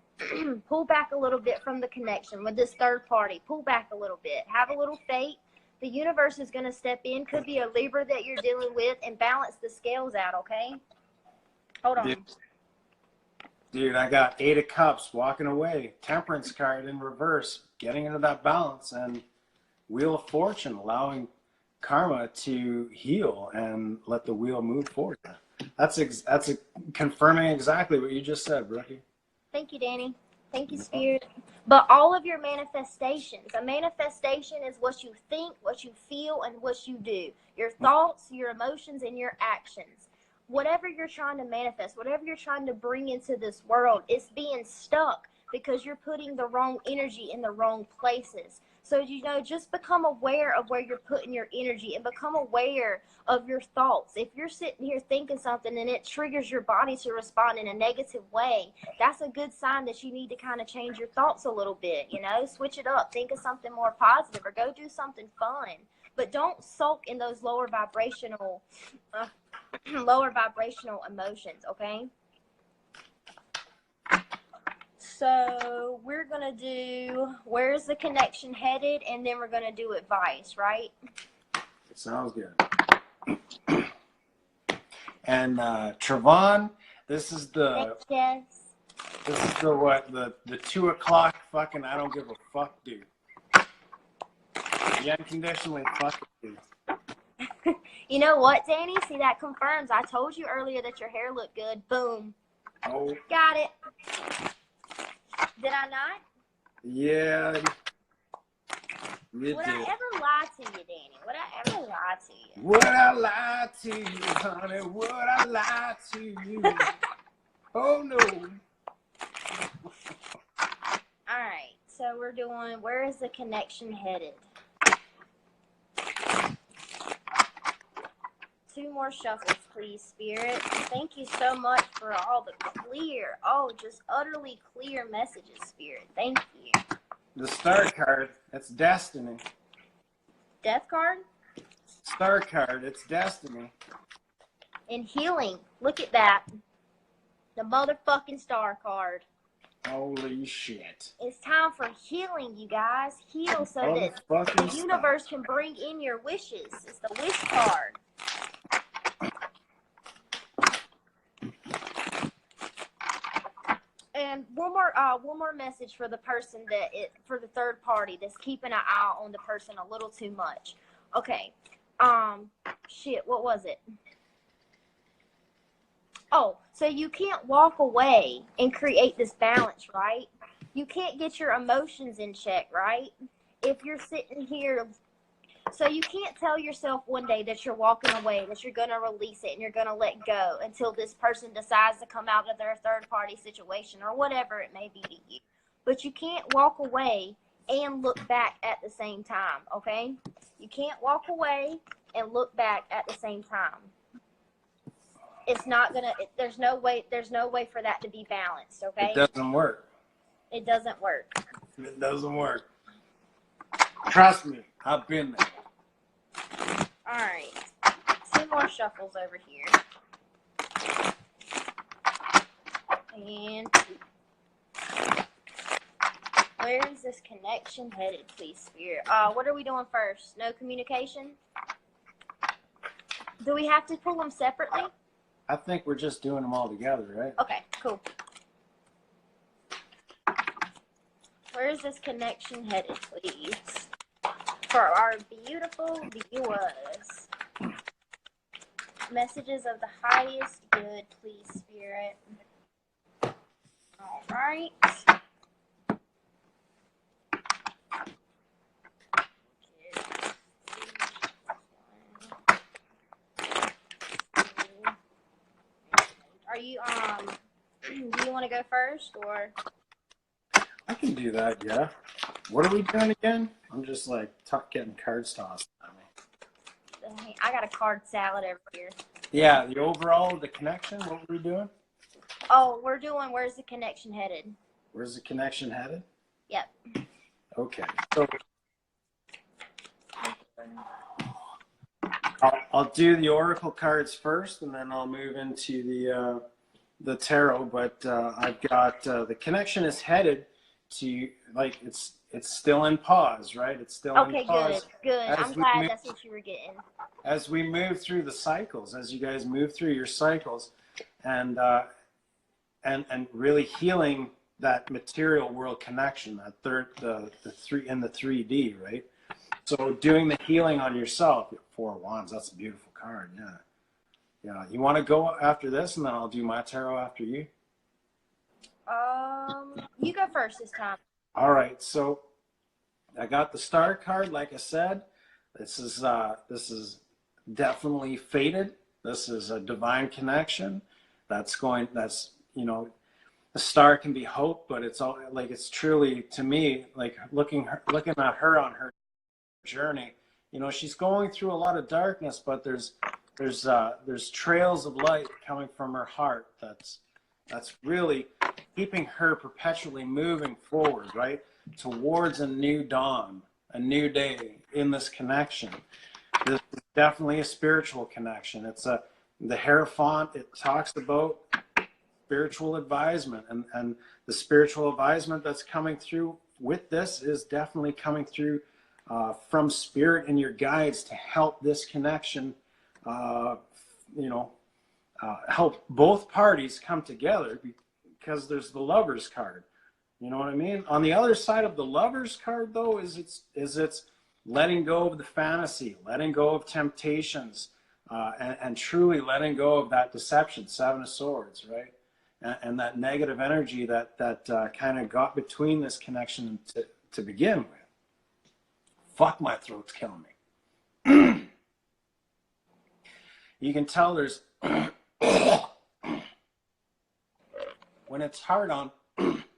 pull back a little bit from the connection with this third party, pull back a little bit, have a little faith. The universe is going to step in. Could be a Libra that you're dealing with, and balance the scales out, okay? Hold on. Dude, I got 8 of Cups walking away. Temperance card in reverse, getting into that balance, and Wheel of Fortune, allowing karma to heal and let the wheel move forward. That's confirming exactly what you just said, Brookie. Thank you, Danny. Thank you, Spirit. But all of your manifestations, a manifestation is what you think, what you feel, and what you do. Your thoughts, your emotions, and your actions. Whatever you're trying to manifest, whatever you're trying to bring into this world, it's being stuck because you're putting the wrong energy in the wrong places. So, you know, just become aware of where you're putting your energy and become aware of your thoughts. If you're sitting here thinking something and it triggers your body to respond in a negative way, that's a good sign that you need to kind of change your thoughts a little bit, you know, switch it up, think of something more positive, or go do something fun. But don't sulk in those lower vibrational emotions, okay? So we're going to do where's the connection headed, and then we're going to do advice, right? Sounds good. And Trayvon, this is the Thanks, Jess. This is the 2 o'clock fucking I don't give a fuck dude. unconditionally fuck you. You know what, Danny? See, that confirms. I told you earlier that your hair looked good. Boom. Oh. Got it. Did I not? Yeah. Would I ever lie to you, Danny? Would I ever lie to you? Would I lie to you, honey? Would I lie to you? Oh, no. All right. So we're doing, where is the connection headed? 2 more shuffles, please, Spirit. Thank you so much for all the clear, just utterly clear messages, Spirit. Thank you. The star card, it's destiny. Death card? Star card, it's destiny. And healing. Look at that. The motherfucking star card. Holy shit. It's time for healing, you guys. Heal so that the universe can bring in your wishes. It's the wish card. And one more message for the person for the third party that's keeping an eye on the person a little too much. Okay. Shit, what was it? Oh, so you can't walk away and create this balance, right? You can't get your emotions in check, right? If you're sitting here, so you can't tell yourself one day that you're walking away, that you're going to release it and you're going to let go until this person decides to come out of their third party situation or whatever it may be to you. But you can't walk away and look back at the same time, okay? You can't walk away and look back at the same time. It's not gonna. There's no way for that to be balanced. Okay. It doesn't work. It doesn't work. It doesn't work. Trust me, I've been there. All right. 2 more shuffles over here. And where is this connection headed, please, Spirit? What are we doing first? No communication? Do we have to pull them separately? I think we're just doing them all together, right? Okay, cool. Where is this connection headed, please? For our beautiful viewers. Messages of the highest good, please, Spirit. All right. Are you do you want to go first or? I can do that, yeah. What are we doing again? I'm just like getting cards tossed at me. I got a card salad over here. Yeah, the overall, the connection, what were we doing? Oh, we're doing where's the connection headed? Where's the connection headed? Yep. Okay. So I'll do the oracle cards first, and then I'll move into the tarot. But I've got the connection is headed to, like, it's still in pause, right? It's still in pause. Good. I'm glad that's what you were getting. As we move through the cycles, as you guys move through your cycles, and really healing that material world connection, that the 3D, right? So doing the healing on yourself, 4 of Wands, that's a beautiful card, yeah. Yeah, you want to go after this, and then I'll do my tarot after you? You go first this time. All right, so I got the star card, like I said. This is definitely fated. This is a divine connection. You know, a star can be hope, but it's all like, it's truly, to me, like looking at her on her journey. You know, she's going through a lot of darkness, but there's trails of light coming from her heart. That's really keeping her perpetually moving forward, right, towards a new dawn, a new day in this connection. This is definitely a spiritual connection. It's the Hierophant. It talks about spiritual advisement, and the spiritual advisement that's coming through with this is definitely coming through from spirit and your guides to help this connection, help both parties come together, because there's the Lovers card. You know what I mean? On the other side of the Lovers card, though, is it's letting go of the fantasy, letting go of temptations, and truly letting go of that deception, Seven of Swords, right? And that negative energy that kind of got between this connection to begin with. Fuck, my throat's killing me. You can tell there's, when it's hard on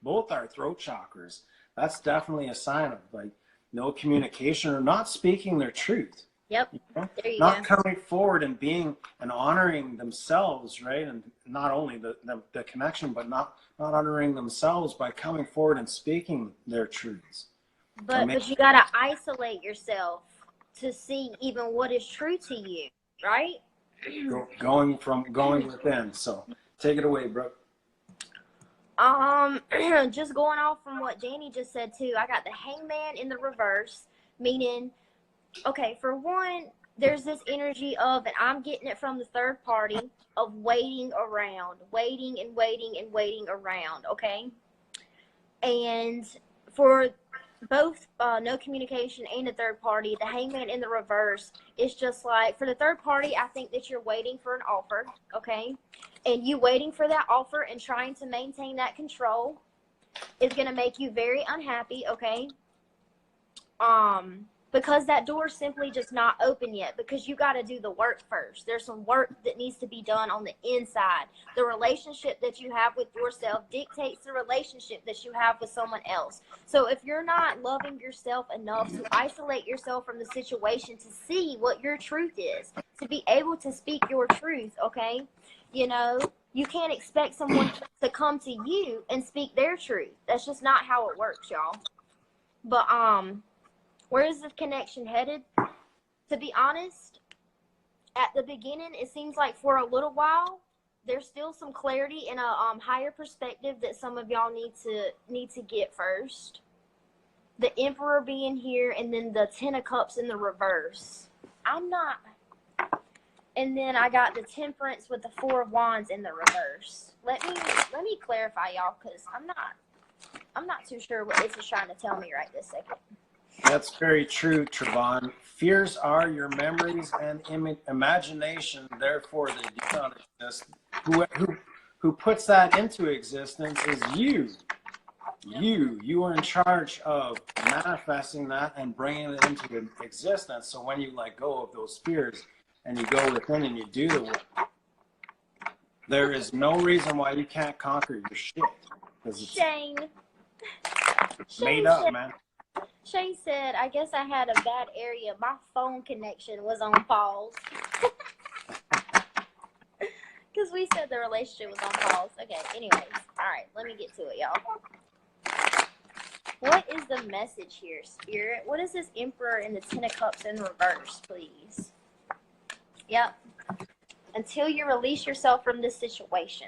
both our throat chakras, that's definitely a sign of like no communication or not speaking their truth. Yep. You know? There you not go. coming forward and being and honoring themselves, right? And not only the connection, but not honoring themselves by coming forward and speaking their truths. But you gotta isolate yourself to see even what is true to you, right? Going within. So take it away, Brooke. Just going off from what Danny just said too, I got the Hangman in the reverse, meaning, okay, for one, there's this energy of, and I'm getting it from the third party, of waiting around, waiting and waiting and waiting around, okay? And for both no communication and the third party, the Hangman in the reverse is just like, for the third party, I think that you're waiting for an offer, okay? And you waiting for that offer and trying to maintain that control is going to make you very unhappy, okay? Because that door is simply just not open yet, because you got to do the work first. There's some work that needs to be done on the inside. The relationship that you have with yourself dictates the relationship that you have with someone else. So if you're not loving yourself enough to isolate yourself from the situation to see what your truth is, to be able to speak your truth, okay? You know, you can't expect someone to come to you and speak their truth. That's just not how it works, y'all. But, where is the connection headed? To be honest, at the beginning, it seems like for a little while, there's still some clarity and a higher perspective that some of y'all need to get first. The Emperor being here, and then the Ten of Cups in the reverse. And then I got the Temperance with the Four of Wands in the reverse. Let me clarify, y'all, because I'm not too sure what this is trying to tell me right this second. That's very true, Trayvon. Fears are your memories and imagination, therefore they do not exist. Who puts that into existence is you. You are in charge of manifesting that and bringing it into existence. So when you let go of those fears and you go within and you do the work, there is no reason why you can't conquer your shit. Shane Made up, man. Shane said, I guess I had a bad area. My phone connection was on pause. Because we said the relationship was on pause. Okay, anyways. All right, let me get to it, y'all. What is the message here, Spirit? What is this Emperor and the Ten of Cups in reverse, please? Yep. Until you release yourself from this situation.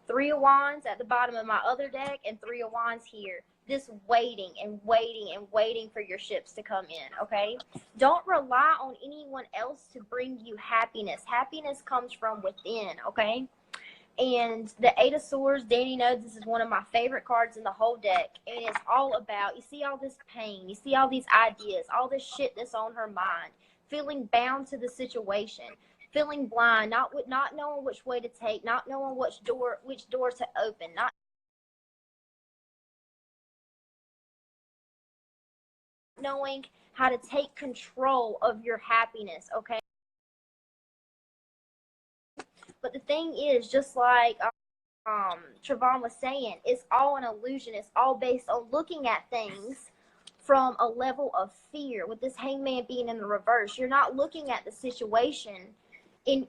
Three of Wands at the bottom of my other deck and Three of Wands here. This waiting and waiting and waiting for your ships to come in, okay? Don't rely on anyone else to bring you happiness. Happiness comes from within, okay? And the Eight of Swords, Danny knows this is one of my favorite cards in the whole deck. And it's all about, you see all this pain, you see all these ideas, all this shit that's on her mind, feeling bound to the situation, feeling blind, not knowing which way to take, not knowing which door to open, not knowing how to take control of your happiness, okay? But the thing is, just like Trayvon was saying, it's all an illusion. It's all based on looking at things from a level of fear. With this Hangman being in the reverse, you're not looking at the situation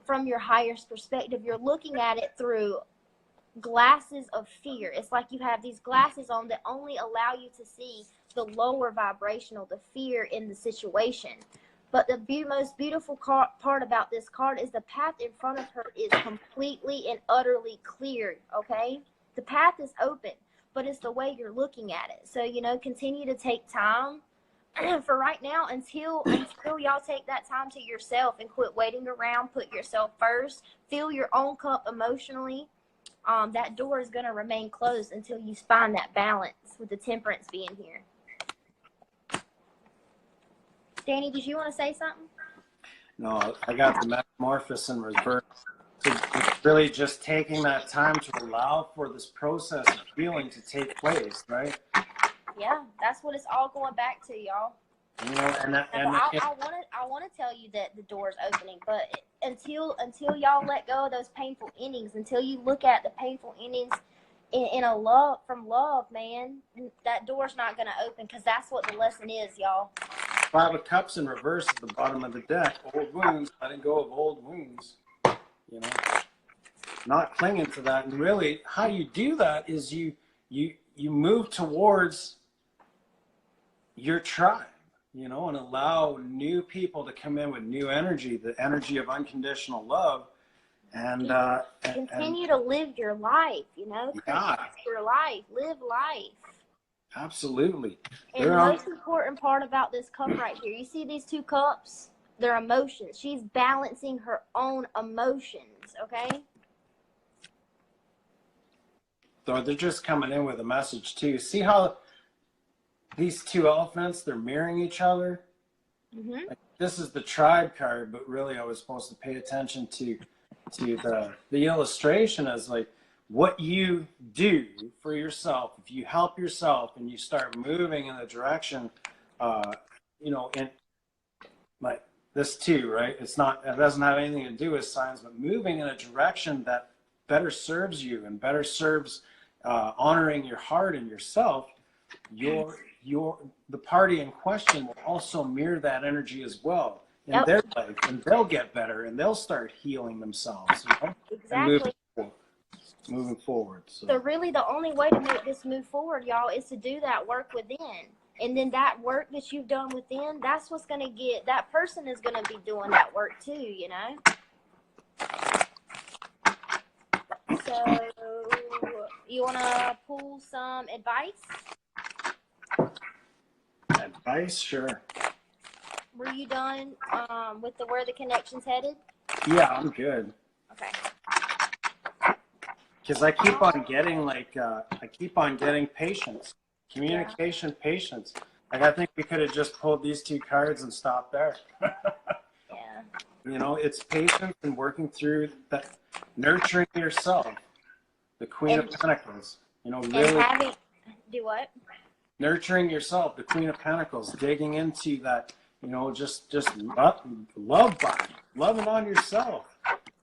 from your highest perspective. You're looking at it through glasses of fear. It's like you have these glasses on that only allow you to see the lower vibrational, the fear in the situation. But the most beautiful part about this card is the path in front of her is completely and utterly clear, okay? The path is open, but it's the way you're looking at it. So, continue to take time for right now until y'all take that time to yourself and quit waiting around. Put yourself first. Fill your own cup emotionally. That door is going to remain closed until you find that balance with the Temperance being here. Danny, did you want to say something? No, I got the metamorphosis in reverse. So it's really just taking that time to allow for this process of healing to take place, right? Yeah, that's what it's all going back to, y'all. You know, I want to tell you that the door's opening, but until y'all let go of those painful endings, until you look at the painful endings in a love, from love, man, that door's not going to open, because that's what the lesson is, y'all. 5 of Cups in reverse at the bottom of the deck. Old wounds, letting go of old wounds. You know, not clinging to that. And really, how you do that is you move towards your tribe, you know, and allow new people to come in with new energy, the energy of unconditional love, and continue to live your life, you know, yeah, your life, live life. Absolutely. And the most important part about this cup right here, you see these 2 cups? They're emotions. She's balancing her own emotions, okay? So they're just coming in with a message too. See how these 2 elephants, they're mirroring each other? Mm-hmm. Like, this is the tribe card, but really I was supposed to pay attention to the illustration as like what you do for yourself. If you help yourself and you start moving in the direction, you know, in like this too, right? It doesn't have anything to do with signs, but moving in a direction that better serves you and better serves honoring your heart and yourself, the party in question will also mirror that energy as well in their life, and they'll get better and they'll start healing themselves, you know? Exactly. And moving forward. So really the only way to make this move forward, y'all, is to do that work within. And then that work that you've done within, that's what's going to get, that person is going to be doing that work too, you know? So you want to pull some advice? Advice, sure. Were you done with where the connection's headed? Yeah, I'm good. Okay. Because I keep on getting patience, communication, patience. Like, I think we could have just pulled these 2 cards and stopped there. Yeah. You know, it's patience and working through that, nurturing yourself. The Queen of Pentacles. You know, really. Do what? Nurturing yourself, the Queen of Pentacles, digging into that, you know, just love loving on yourself.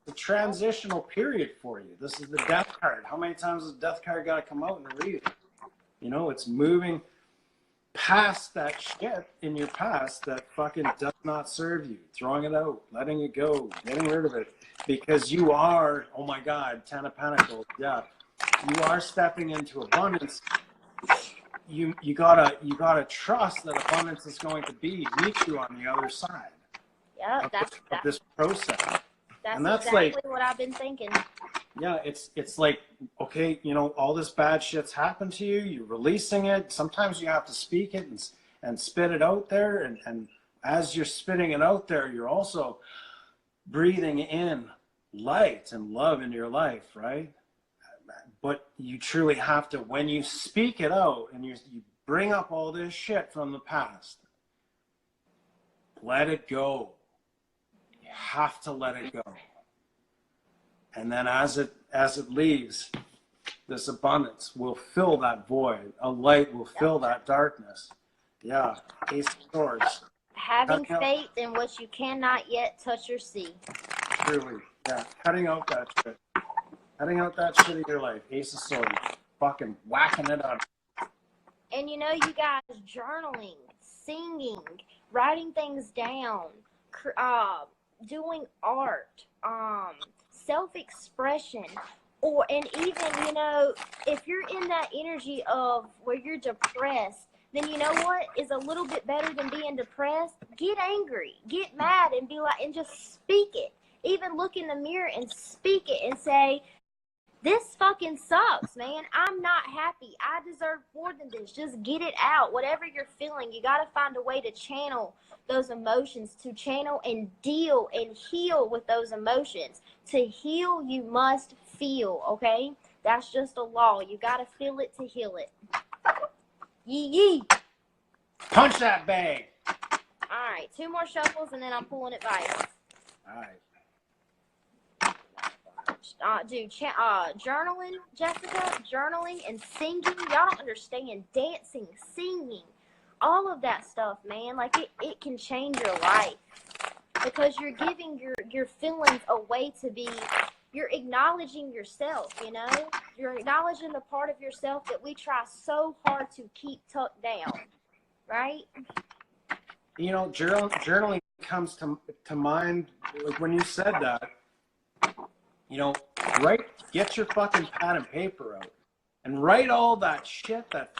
It's a transitional period for you. This is the Death card. How many times has the Death card got to come out and read it? You know, it's moving past that shit in your past that fucking does not serve you, throwing it out, letting it go, getting rid of it, because you are, oh my God, 10 of Pentacles, yeah, you are stepping into abundance. You gotta trust that abundance is going to meet you on the other side. Yeah, of this process. That's exactly like, what I've been thinking. Yeah, it's like, okay, you know, all this bad shit's happened to you. You're releasing it. Sometimes you have to speak it and spit it out there. And as you're spitting it out there, you're also breathing in light and love into your life, right? But you truly have to, when you speak it out and you bring up all this shit from the past, let it go. You have to let it go. And then as it leaves, this abundance will fill that void. A light will fill that darkness. Yeah, Ace of Swords. Having faith in what you cannot yet touch or see. Truly, yeah. Cutting out that shit. Cutting out that shit in your life. Ace of Swords. Fucking whacking it up. And you know, you guys, journaling, singing, writing things down, doing art, self-expression, and even, you know, if you're in that energy of where you're depressed, then you know what is a little bit better than being depressed? Get angry, get mad, and be like, and just speak it. Even look in the mirror and speak it and say, this fucking sucks, man. I'm not happy. I deserve more than this. Just get it out. Whatever you're feeling, you got to find a way to channel those emotions, to channel and deal and heal with those emotions. To heal, you must feel, okay? That's just a law. You got to feel it to heal it. Yee yee. Punch that bag. All right, 2 more shuffles, and then I'm pulling advice. All right. Journaling, Jessica, journaling and singing. Y'all don't understand. Dancing, singing, all of that stuff, man. Like, it can change your life because you're giving your feelings a way to be. You're acknowledging yourself, you know? You're acknowledging the part of yourself that we try so hard to keep tucked down, right? You know, journaling comes to mind, like when you said that, you know, get your fucking pad and paper out and write all that shit that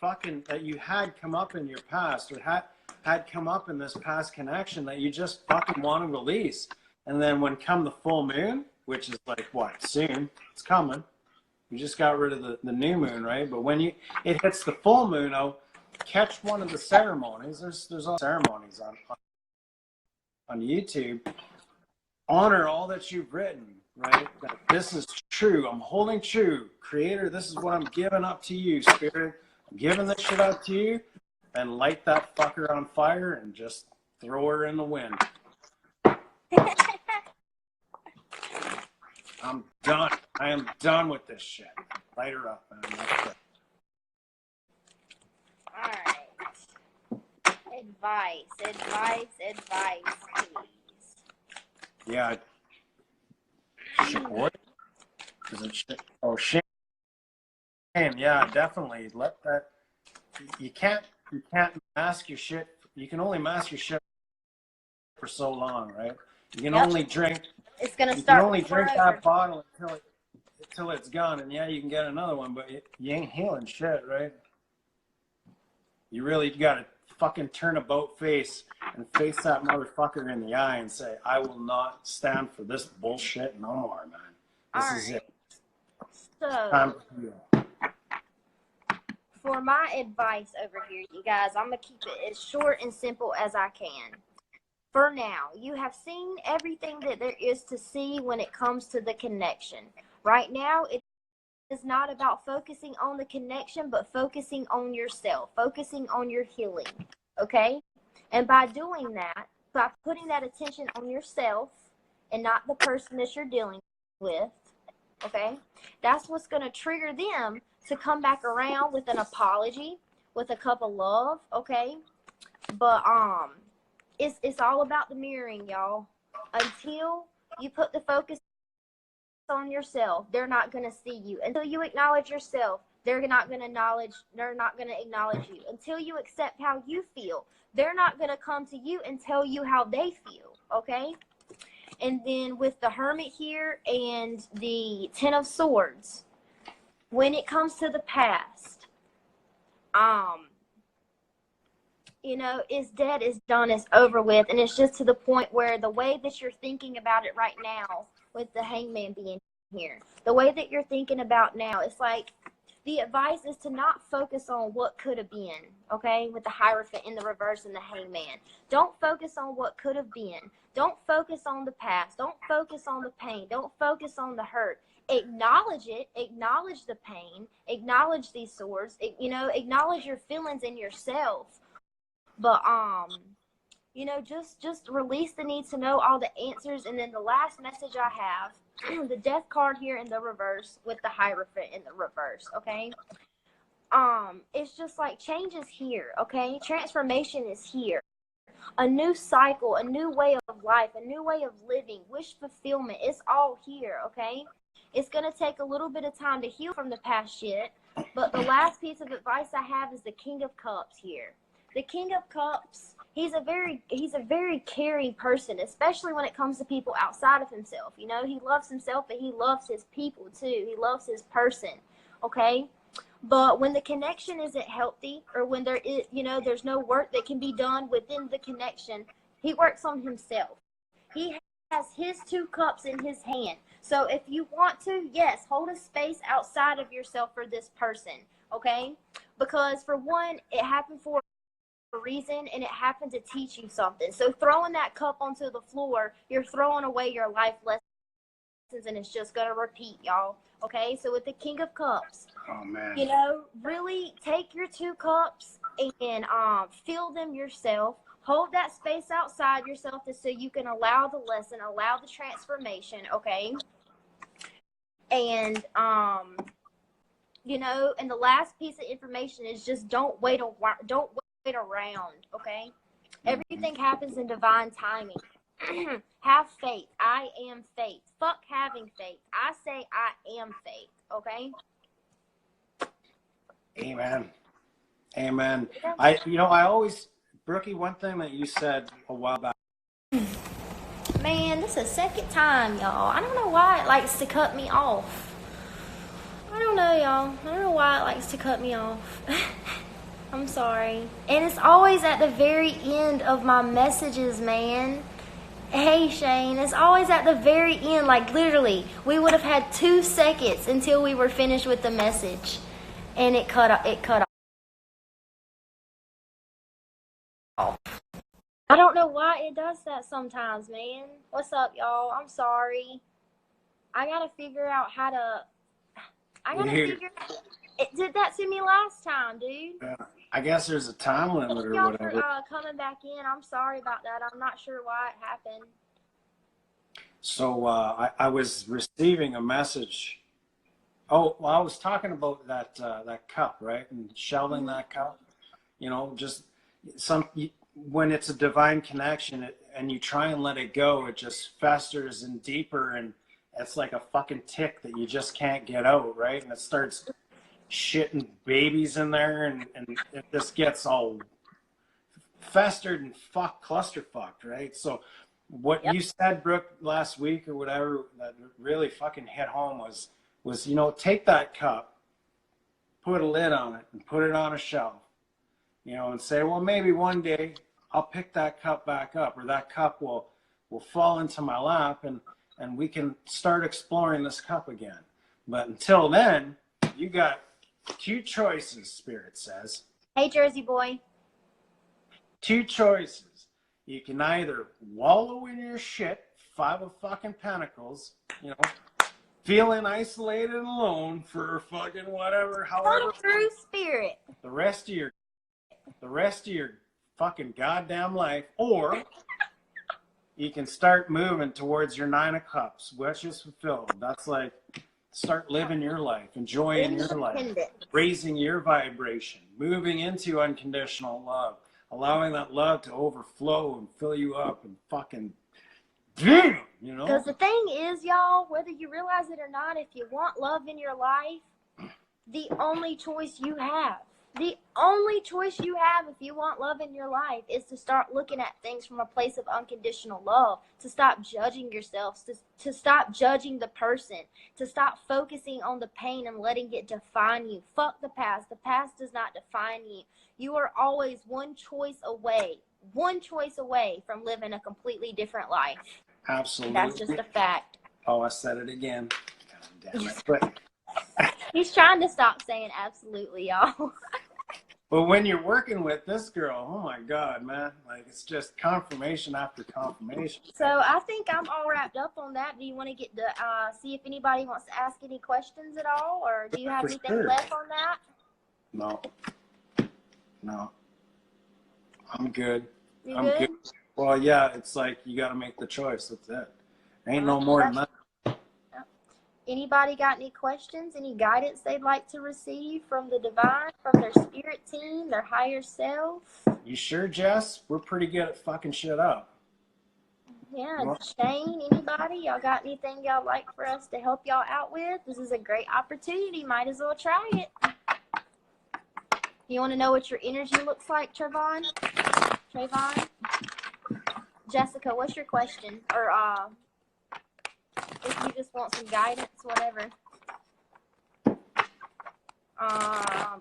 you had come up in your past or had come up in this past connection that you just fucking want to release. And then when come the full moon, which is like what, soon, it's coming. You just got rid of the new moon, right? But when it hits the full moon, catch one of the ceremonies. There's all ceremonies on YouTube. Honor all that you've written, right? That this is true. I'm holding true. Creator, this is what I'm giving up to you, Spirit. I'm giving this shit up to you. And light that fucker on fire and just throw her in the wind. I'm done. I am done with this shit. Light her up, man. That's it. All right. Advice, please. Yeah. What? Is it shit? Oh, shame. Yeah, definitely. Let that. You can't mask your shit. You can only mask your shit for so long, right? You can only drink. It's gonna you start. can only drink that bottle until it's gone, and yeah, you can get another one, but you ain't healing shit, right? You gotta fucking turn about face and face that motherfucker in the eye and say, I will not stand for this bullshit no more, man. This is it. So, for my advice over here, you guys, I'm gonna keep it as short and simple as I can. For now, you have seen everything that there is to see when it comes to the connection. Right now, it is not about focusing on the connection, but focusing on yourself, focusing on your healing, okay? And by doing that, by putting that attention on yourself and not the person that you're dealing with, okay, that's what's going to trigger them to come back around with an apology, with a cup of love, okay? But, it's all about the mirroring, y'all. Until you put the focus on yourself, they're not going to see you. Until you acknowledge yourself, they're not going to acknowledge you. Until you accept how you feel, they're not going to come to you and tell you how they feel, okay? And then with the Hermit here and the Ten of Swords, when it comes to the past, you know, it's dead, it's done, it's over with. And it's just to the point where the way that you're thinking about it right now, with the Hangman being here, the way that you're thinking about now, it's like the advice is to not focus on what could have been, okay? With the Hierophant in the reverse and the Hangman. Don't focus on what could have been. Don't focus on the past. Don't focus on the pain. Don't focus on the hurt. Acknowledge it. Acknowledge the pain. Acknowledge these swords. You know, acknowledge your feelings in yourself. But, you know, just release the need to know all the answers. And then the last message I have, the Death card here in the reverse with the Hierophant in the reverse, okay? It's just like change is here, okay? Transformation is here. A new cycle, a new way of life, a new way of living, wish fulfillment, it's all here, okay? It's going to take a little bit of time to heal from the past shit, but the last piece of advice I have is the King of Cups here. The King of Cups, he's a very caring person, especially when it comes to people outside of himself. You know, he loves himself, but he loves his people too. He loves his person, okay? But when the connection isn't healthy, or when there is, you know, there's no work that can be done within the connection, he works on himself. He has his 2 cups in his hand. So if you want to, yes, hold a space outside of yourself for this person, okay? Because for one, it happened for a reason, and it happened to teach you something. So throwing that cup onto the floor, you're throwing away your life lessons, and it's just going to repeat, y'all. Okay, so with the King of Cups, oh, man, you know, really take your 2 cups and fill them yourself. Hold that space outside yourself so you can allow the lesson, allow the transformation, okay? And, you know, and the last piece of information is just don't wait around, okay? Everything happens in divine timing. Have faith. I am faith. Fuck having faith. I say I am faith, okay? Amen. Amen. I always, Brookie, one thing that you said a while back. Man, this is the second time, y'all. I don't know why it likes to cut me off. I don't know, y'all. I don't know why it likes to cut me off. I'm sorry. And it's always at the very end of my messages, man. Hey, Shane, it's always at the very end. Like, literally, we would have had 2 seconds until we were finished with the message. And it cut off. I don't know why it does that sometimes, man. What's up, y'all? I'm sorry. I gotta figure out how to... It did that to me last time, dude. Yeah. I guess there's a time limit or whatever. For coming back in. I'm sorry about that. I'm not sure why it happened. So I was receiving a message. Oh, well, I was talking about that cup, right? And shelving that cup. You know, just when it's a divine connection and you try and let it go, it just festers and deeper, and it's like a fucking tick that you just can't get out, right? And it starts shitting babies in there, and it just gets all festered and clusterfucked, right? So what you said, Brooke, last week or whatever, that really fucking hit home was, you know, take that cup, put a lid on it, and put it on a shelf, you know, and say, well, maybe one day I'll pick that cup back up, or that cup will fall into my lap, and we can start exploring this cup again. But until then, you got 2 choices, Spirit says. Hey, Jersey boy. 2 choices. You can either wallow in your shit, 5 of fucking pentacles, you know, feeling isolated and alone for fucking whatever, however. True spirit. The rest of your fucking goddamn life, or you can start moving towards your 9 of cups, which is fulfilled. That's like, start living your life, enjoying your life, raising your vibration, moving into unconditional love, allowing that love to overflow and fill you up and fucking, you know? Because the thing is, y'all, whether you realize it or not, if you want love in your life, the only choice you have if you want love in your life is to start looking at things from a place of unconditional love, to stop judging yourselves, to stop judging the person, to stop focusing on the pain and letting it define you. Fuck the past. The past does not define you. You are always one choice away from living a completely different life. Absolutely. That's just a fact. Oh, I said it again. God damn it. But he's trying to stop saying absolutely, y'all. But when you're working with this girl, oh my God, man, like it's just confirmation after confirmation. So I think I'm all wrapped up on that. Do you want to get to see if anybody wants to ask any questions at all, or do you have anything left on that? No. I'm good. I'm good? Well, yeah, it's like you got to make the choice. That's it. Ain't no more than that. Anybody got any questions, any guidance they'd like to receive from the divine, from their spirit team, their higher self? You sure, Jess? We're pretty good at fucking shit up. Yeah, Shane, anybody? Y'all got anything y'all like for us to help y'all out with? This is a great opportunity. Might as well try it. You want to know what your energy looks like, Trayvon? Jessica, what's your question? Or if you just want some guidance, whatever.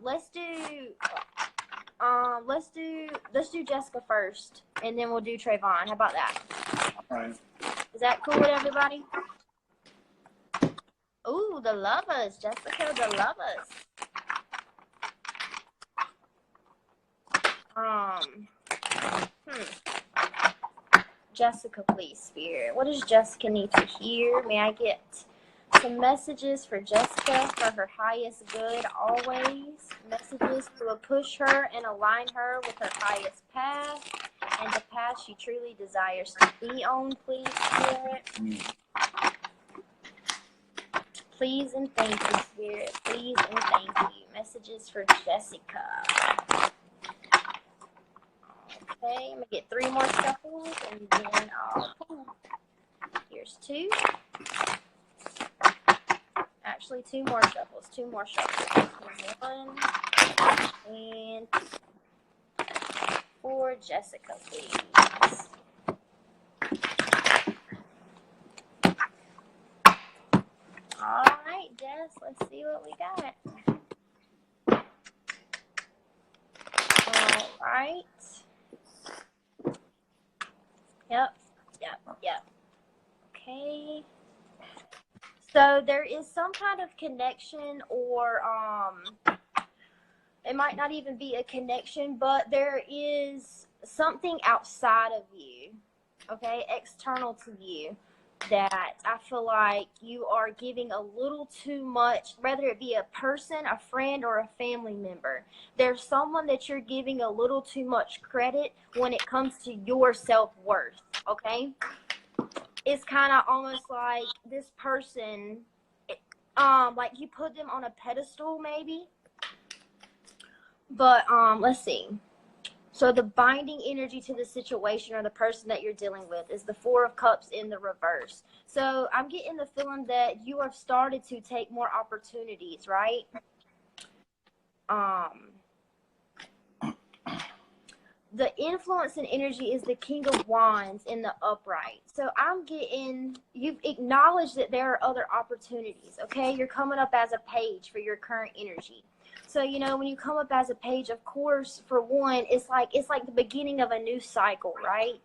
Let's do Jessica first, and then we'll do Trayvon. How about that? All right. Is that cool with everybody? Ooh, the lovers, Jessica, the lovers. Jessica, please, Spirit. What does Jessica need to hear? May I get some messages for Jessica for her highest good always? Messages to push her and align her with her highest path. and the path she truly desires to be on, please, Spirit. Please and thank you, Spirit. Please and thank you. Messages for Jessica. Okay, I'm going to get 3 more shuffles, and then I'll pull. Here's 2. Actually, 2 more shuffles. 2 more shuffles. 1 and 4. Jessica, please. All right, Jess, let's see what we got. All right. Yep. Okay. So there is some kind of connection, or it might not even be a connection, but there is something outside of you, okay, external to you, that I feel like you are giving a little too much, whether it be a person, a friend, or a family member. There's someone that you're giving a little too much credit when it comes to your self-worth, okay? It's kind of almost like this person, like you put them on a pedestal maybe. But let's see. So the binding energy to the situation or the person that you're dealing with is the 4 of Cups in the reverse. So I'm getting the feeling that you have started to take more opportunities, right? The influence and energy is the King of Wands in the upright. So I'm getting, you've acknowledged that there are other opportunities, okay? You're coming up as a page for your current energy. So, you know, when you come up as a page, of course, for one, it's like the beginning of a new cycle, right?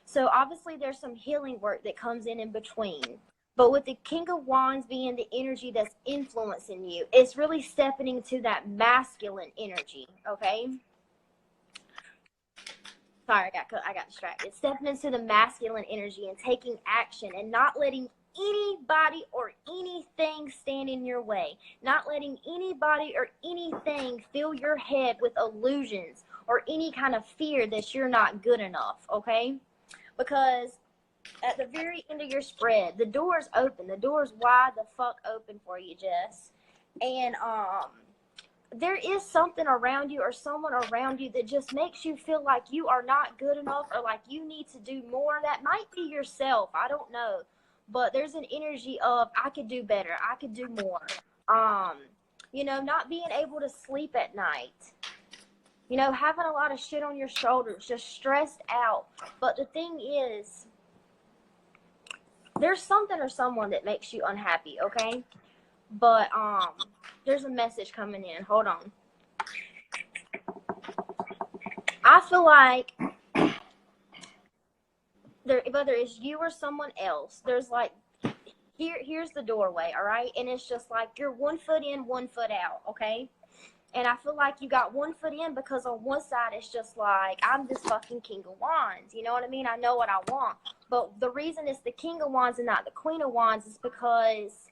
So obviously there's some healing work that comes in between. But with the King of Wands being the energy that's influencing you, it's really stepping into that masculine energy, okay? Sorry, I got distracted. Stepping into the masculine energy and taking action and not letting anybody or anything stand in your way. Not letting anybody or anything fill your head with illusions or any kind of fear that you're not good enough, okay? Because at the very end of your spread, the door's open. The door's wide the fuck open for you, Jess. And there is something around you or someone around you that just makes you feel like you are not good enough or like you need to do more. That might be yourself. I don't know. But there's an energy of, I could do better. I could do more. You know, not being able to sleep at night. You know, having a lot of shit on your shoulders, just stressed out. But the thing is, there's something or someone that makes you unhappy, okay? But there's a message coming in. Hold on. I feel like whether it's you or someone else, there's like, here's the doorway, all right? And it's just like you're 1 foot in, 1 foot out, okay? And I feel like you got 1 foot in because on one side it's just like, I'm this fucking King of Wands. You know what I mean? I know what I want. But the reason it's the King of Wands and not the Queen of Wands is because,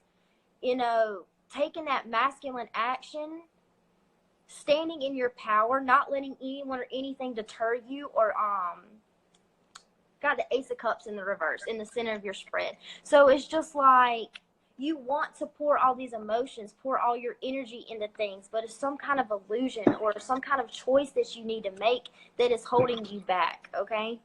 you know, taking that masculine action, standing in your power, not letting anyone or anything deter you, or got the Ace of Cups in the reverse in the center of your spread. So it's just like you want to pour all these emotions, pour all your energy into things, but it's some kind of illusion or some kind of choice that you need to make that is holding you back, okay?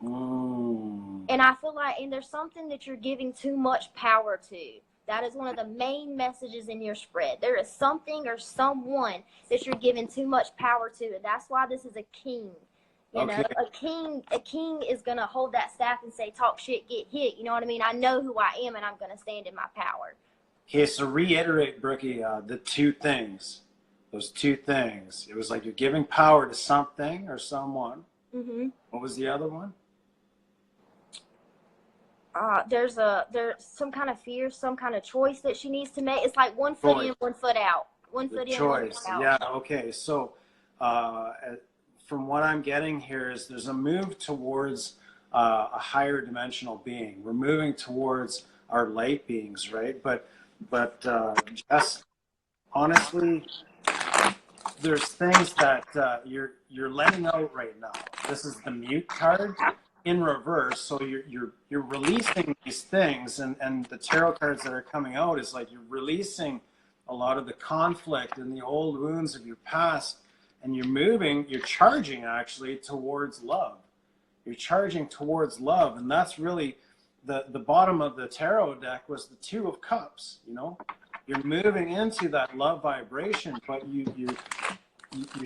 And I feel like, and there's something that you're giving too much power to. That is one of the main messages in your spread. There is something or someone that you're giving too much power to, and that's why this is a king. You know, a king is going to hold that staff and say, talk shit, get hit. You know what I mean? I know who I am, and I'm going to stand in my power. Okay, so reiterate, Brookie, the 2 things. Those 2 things. It was like you're giving power to something or someone. Mm-hmm. What was the other one? There's some kind of fear, some kind of choice that she needs to make. It's like 1 foot in, 1 foot out. 1 foot in, 1 foot out. Yeah, okay. So from what I'm getting here is there's a move towards a higher dimensional being. We're moving towards our light beings, right? But Jess, honestly, there's things that you're letting out right now. This is the mute card in reverse. So you're releasing these things, and the tarot cards that are coming out is like you're releasing a lot of the conflict and the old wounds of your past, and you're charging actually towards love. You're charging towards love, and that's really the bottom of the tarot deck was the Two of Cups. You know, you're moving into that love vibration, but you're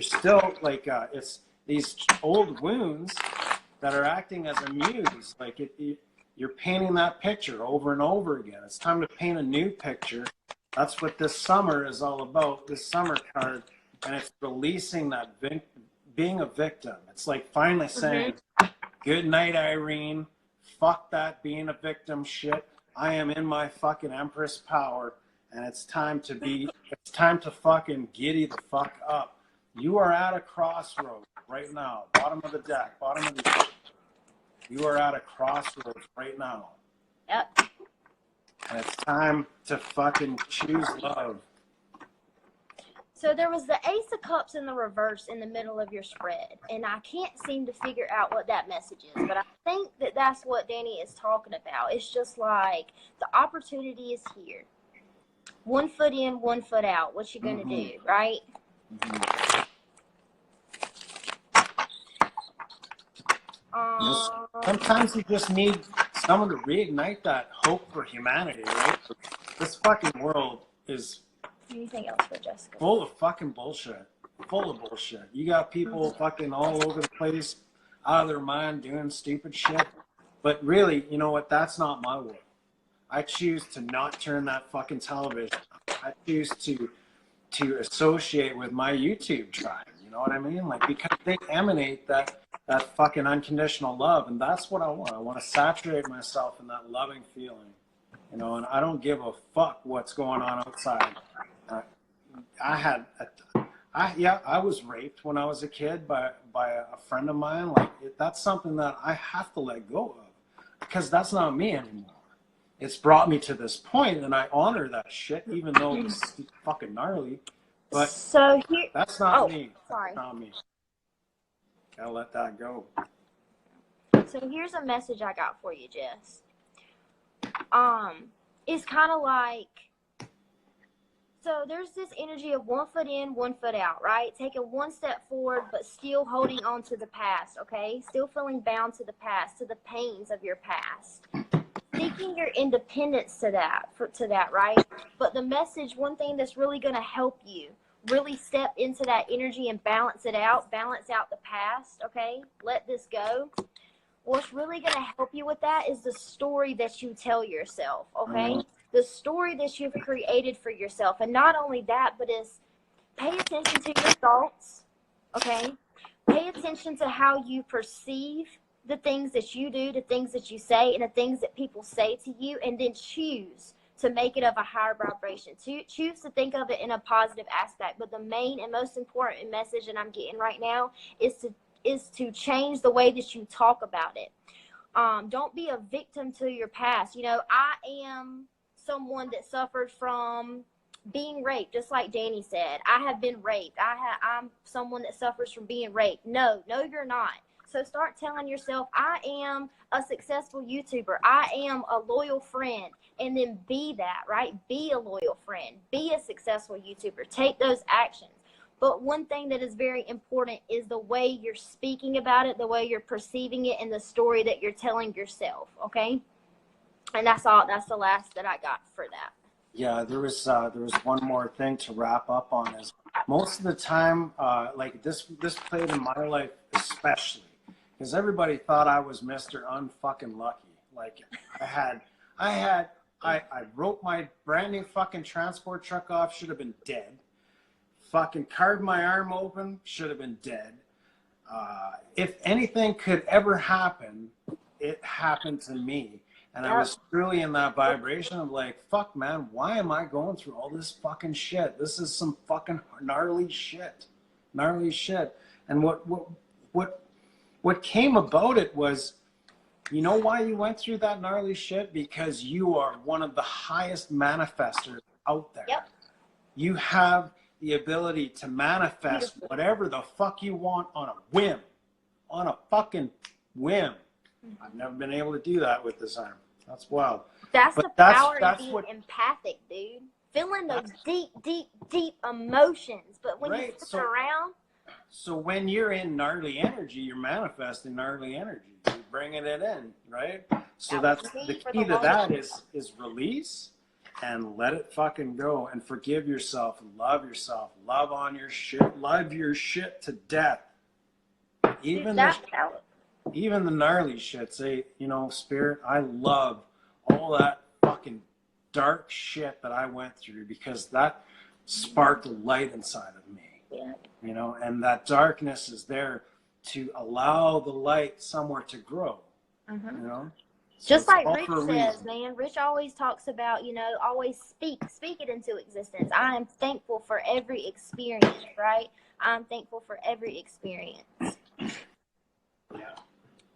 still like it's these old wounds that are acting as a muse. Like you're painting that picture over and over again. It's time to paint a new picture. That's what this summer is all about. This summer card, and it's releasing that being a victim. It's like finally saying, "Good night, Irene. Fuck that being a victim shit. I am in my fucking Empress power, and it's time to fucking giddy the fuck up. You are at a crossroads right now. Bottom of the deck, you are at a crossroads right now. Yep. And it's time to fucking choose love." So there was the Ace of Cups in the reverse in the middle of your spread, and I can't seem to figure out what that message is, but I think that that's what Danny is talking about. It's just like the opportunity is here. 1 foot in, 1 foot out. What you gonna do, right? Sometimes you just need someone to reignite that hope for humanity, right? This fucking world is Anything else for Jessica? full of fucking bullshit. Full of bullshit. You got people fucking all over the place, out of their mind, doing stupid shit. But really, you know what? That's not my world. I choose to not turn that fucking television on. I choose to associate with my YouTube tribe. You know what I mean? Like, because they emanate that fucking unconditional love, and that's what I want. I want to saturate myself in that loving feeling. You know, and I don't give a fuck what's going on outside. I was raped when I was a kid by a friend of mine. Like, that's something that I have to let go of, because that's not me anymore. It's brought me to this point, and I honor that shit, even though it's fucking gnarly. But so here, that's not me. Sorry. That's not me. Gotta let that go. So here's a message I got for you, Jess. It's kind of like, so there's this energy of 1 foot in, 1 foot out, right? Taking one step forward, but still holding on to the past, okay? Still feeling bound to the past, to the pains of your past. Seeking your independence to that, right? But the message, one thing that's really going to help you really step into that energy and balance out the past, okay? Let this go. What's really going to help you with that is the story that you tell yourself, okay? The story that you've created for yourself. And not only that, but is pay attention to your thoughts, okay? Pay attention to how you perceive the things that you do, the things that you say, and the things that people say to you, and then choose to make it of a higher vibration. Choose to think of it in a positive aspect. But the main and most important message that I'm getting right now is to change the way that you talk about it. Don't be a victim to your past. You know, I am someone that suffered from being raped, just like Danny said. I have been raped. I'm someone that suffers from being raped. No, you're not. So start telling yourself, I am a successful YouTuber. I am a loyal friend. And then be that, right? Be a loyal friend. Be a successful YouTuber. Take those actions. But one thing that is very important is the way you're speaking about it, the way you're perceiving it, and the story that you're telling yourself, okay? And that's all. That's the last that I got for that. Yeah, there was one more thing to wrap up on. Is most of the time, like this played in my life especially, because everybody thought I was Mr. Unfucking Lucky. Like I wrote my brand new fucking transport truck off, should have been dead. Fucking carved my arm open, should have been dead. If anything could ever happen, it happened to me. And I was truly in that vibration of like, fuck, man, why am I going through all this fucking shit? This is some fucking gnarly shit. Gnarly shit. And what came about it was, you know why you went through that gnarly shit? Because you are one of the highest manifestors out there. Yep. You have the ability to manifest whatever the fuck you want on a whim, on a fucking whim. I've never been able to do that with this arm. That's wild. That's the power of being empathic, dude. Feeling those deep, deep, deep emotions. But when you flip around. So when you're in gnarly energy, you're manifesting gnarly energy. You're bringing it in, right? So that's the key to that is release and let it fucking go and forgive yourself and love yourself. Love on your shit. Love your shit to death. Even the gnarly shit. Say, you know, Spirit, I love all that fucking dark shit that I went through because that sparked a light inside of me. Yeah. You know, and that darkness is there to allow the light somewhere to grow. Mm-hmm. You know? So just like Rich says, man. Rich always talks about, you know, always speak it into existence. I am thankful for every experience, right? I'm thankful for every experience. Yeah.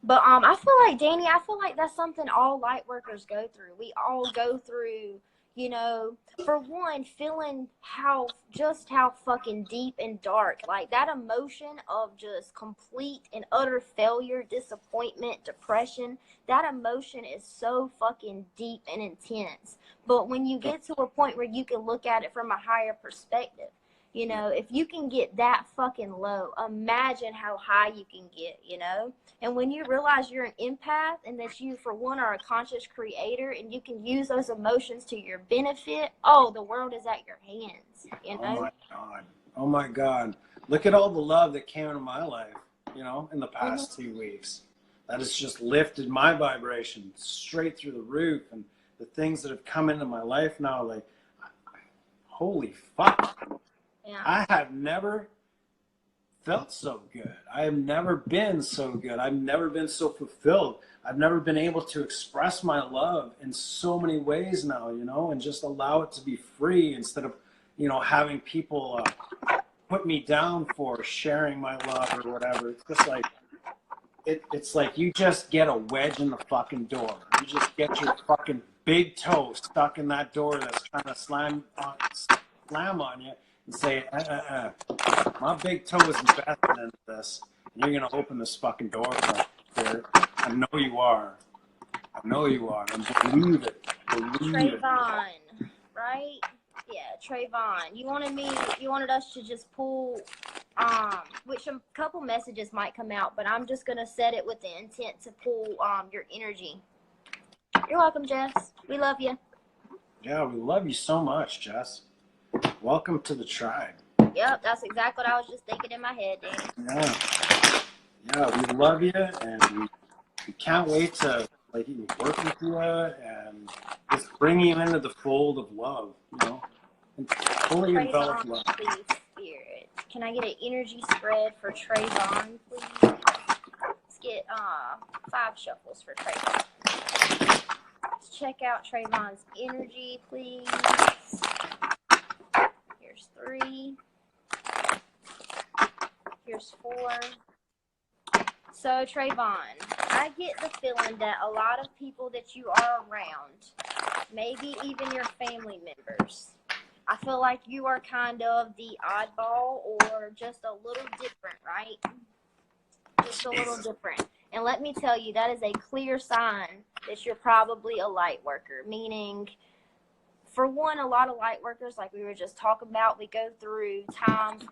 But I feel like, Danny, that's something all light workers go through. We all go through, you know, for one, feeling how fucking deep and dark, like that emotion of just complete and utter failure, disappointment, depression, that emotion is so fucking deep and intense. But when you get to a point where you can look at it from a higher perspective, you know, if you can get that fucking low, imagine how high you can get, you know? And when you realize you're an empath and that you, for one, are a conscious creator and you can use those emotions to your benefit, oh, the world is at your hands, you know? Oh, my God. Oh, my God. Look at all the love that came into my life, you know, in the past 2 weeks. That has just lifted my vibration straight through the roof. And the things that have come into my life now, like, holy fuck. Yeah. I have never felt so good. I have never been so good. I've never been so fulfilled. I've never been able to express my love in so many ways now, you know, and just allow it to be free instead of, you know, having people put me down for sharing my love or whatever. It's just like, it's like you just get a wedge in the fucking door. You just get your fucking big toe stuck in that door that's trying to slam on you. And say, my big toe is invested into this, and you're going to open this fucking door for me. I know you are. I know you are. And believe it. Trayvon, right? Yeah, Trayvon. You wanted us to just pull, which a couple messages might come out, but I'm just going to set it with the intent to pull your energy. You're welcome, Jess. We love you. Yeah, we love you so much, Jess. Welcome to the tribe. Yep, that's exactly what I was just thinking in my head, Danny. Yeah, we love you, and we can't wait to even work with you and just bring you into the fold of love, you know, and fully envelop love. Please, Spirit. Can I get an energy spread for Trayvon, please? Let's get 5 shuffles for Trayvon. Let's check out Trayvon's energy, please. Here's 3. Here's 4. So, Trayvon, I get the feeling that a lot of people that you are around, maybe even your family members, I feel like you are kind of the oddball or just a little different, right? Just a little different. And let me tell you, that is a clear sign that you're probably a light worker, meaning, for one, a lot of light workers, like we were just talking about, we go through times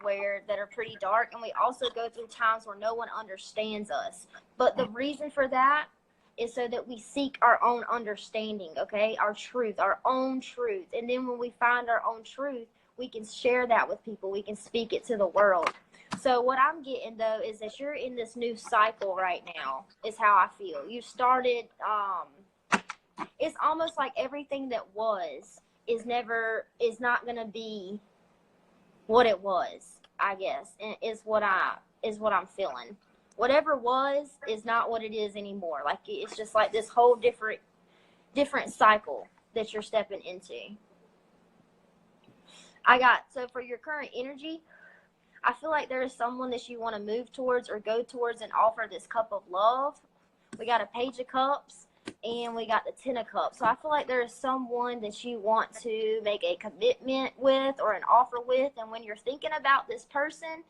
that are pretty dark, and we also go through times where no one understands us. But the reason for that is so that we seek our own understanding, okay? Our truth, our own truth. And then when we find our own truth, we can share that with people. We can speak it to the world. So what I'm getting, though, is that you're in this new cycle right now, is how I feel. You started, it's almost like everything that was is not going to be what it was, I guess, and is what I'm feeling. Whatever was is not what it is anymore. Like, it's just like this whole different cycle that you're stepping into. So for your current energy, I feel like there is someone that you want to move towards or go towards and offer this cup of love. We got a Page of Cups, and we got the Ten of Cups. So I feel like there is someone that you want to make a commitment with or an offer with, and when you're thinking about this person,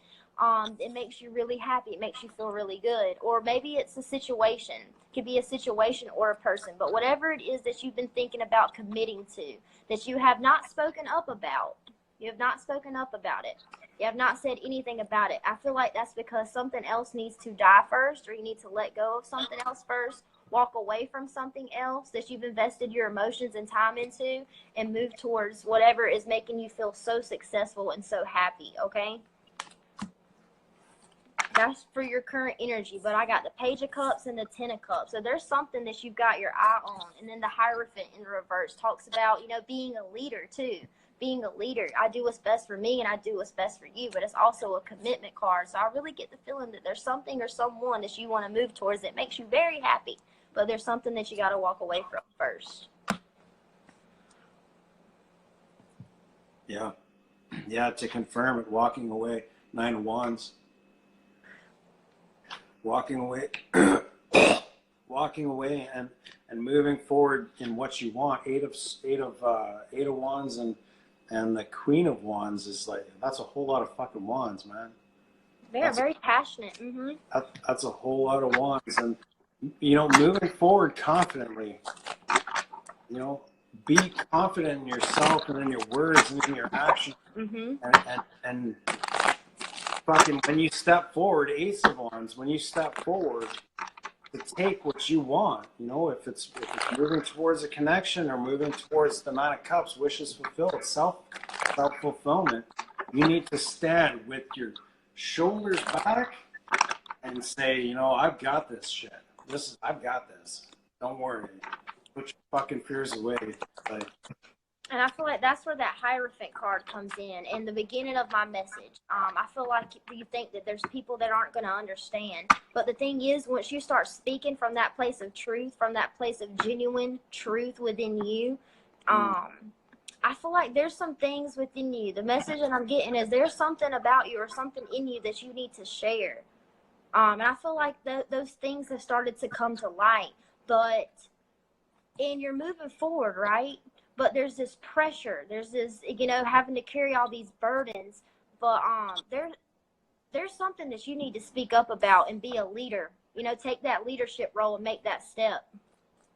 it makes you really happy. It makes you feel really good. Or maybe it's a situation. It could be a situation or a person. But whatever it is that you've been thinking about committing to, that you have not spoken up about, you have not spoken up about it. You have not said anything about it. I feel like that's because something else needs to die first, or you need to let go of something else first, walk away from something else that you've invested your emotions and time into, and move towards whatever is making you feel so successful and so happy, okay? That's for your current energy. But I got the Page of Cups and the Ten of Cups. So there's something that you've got your eye on. And then the Hierophant in reverse talks about, being a leader too. Being a leader. I do what's best for me and I do what's best for you. But it's also a commitment card. So I really get the feeling that there's something or someone that you want to move towards that makes you very happy. But there's something that you got to walk away from first. Yeah. Yeah, to confirm it, walking away. 9 of Wands. Walking away and moving forward in what you want. Eight of Wands and the Queen of Wands is like, that's a whole lot of fucking wands, man. They're very passionate. Mm-hmm. That's a whole lot of wands. And moving forward confidently, be confident in yourself and in your words and in your actions. Mm-hmm. And fucking, when you step forward, Ace of Wands, when you step forward to take what you want, if it's moving towards a connection or moving towards the Nine of Cups, wishes fulfilled, self-fulfillment, you need to stand with your shoulders back and say, I've got this shit. I've got this. Don't worry. Put your fucking fears away. And I feel like that's where that Hierophant card comes in the beginning of my message. I feel like you think that there's people that aren't going to understand. But the thing is, once you start speaking from that place of truth, from that place of genuine truth within you, I feel like there's some things within you. The message that I'm getting is there's something about you or something in you that you need to share. And I feel like those things have started to come to light. And you're moving forward, right? But there's this pressure. There's this, having to carry all these burdens. But there's something that you need to speak up about and be a leader. Take that leadership role and make that step.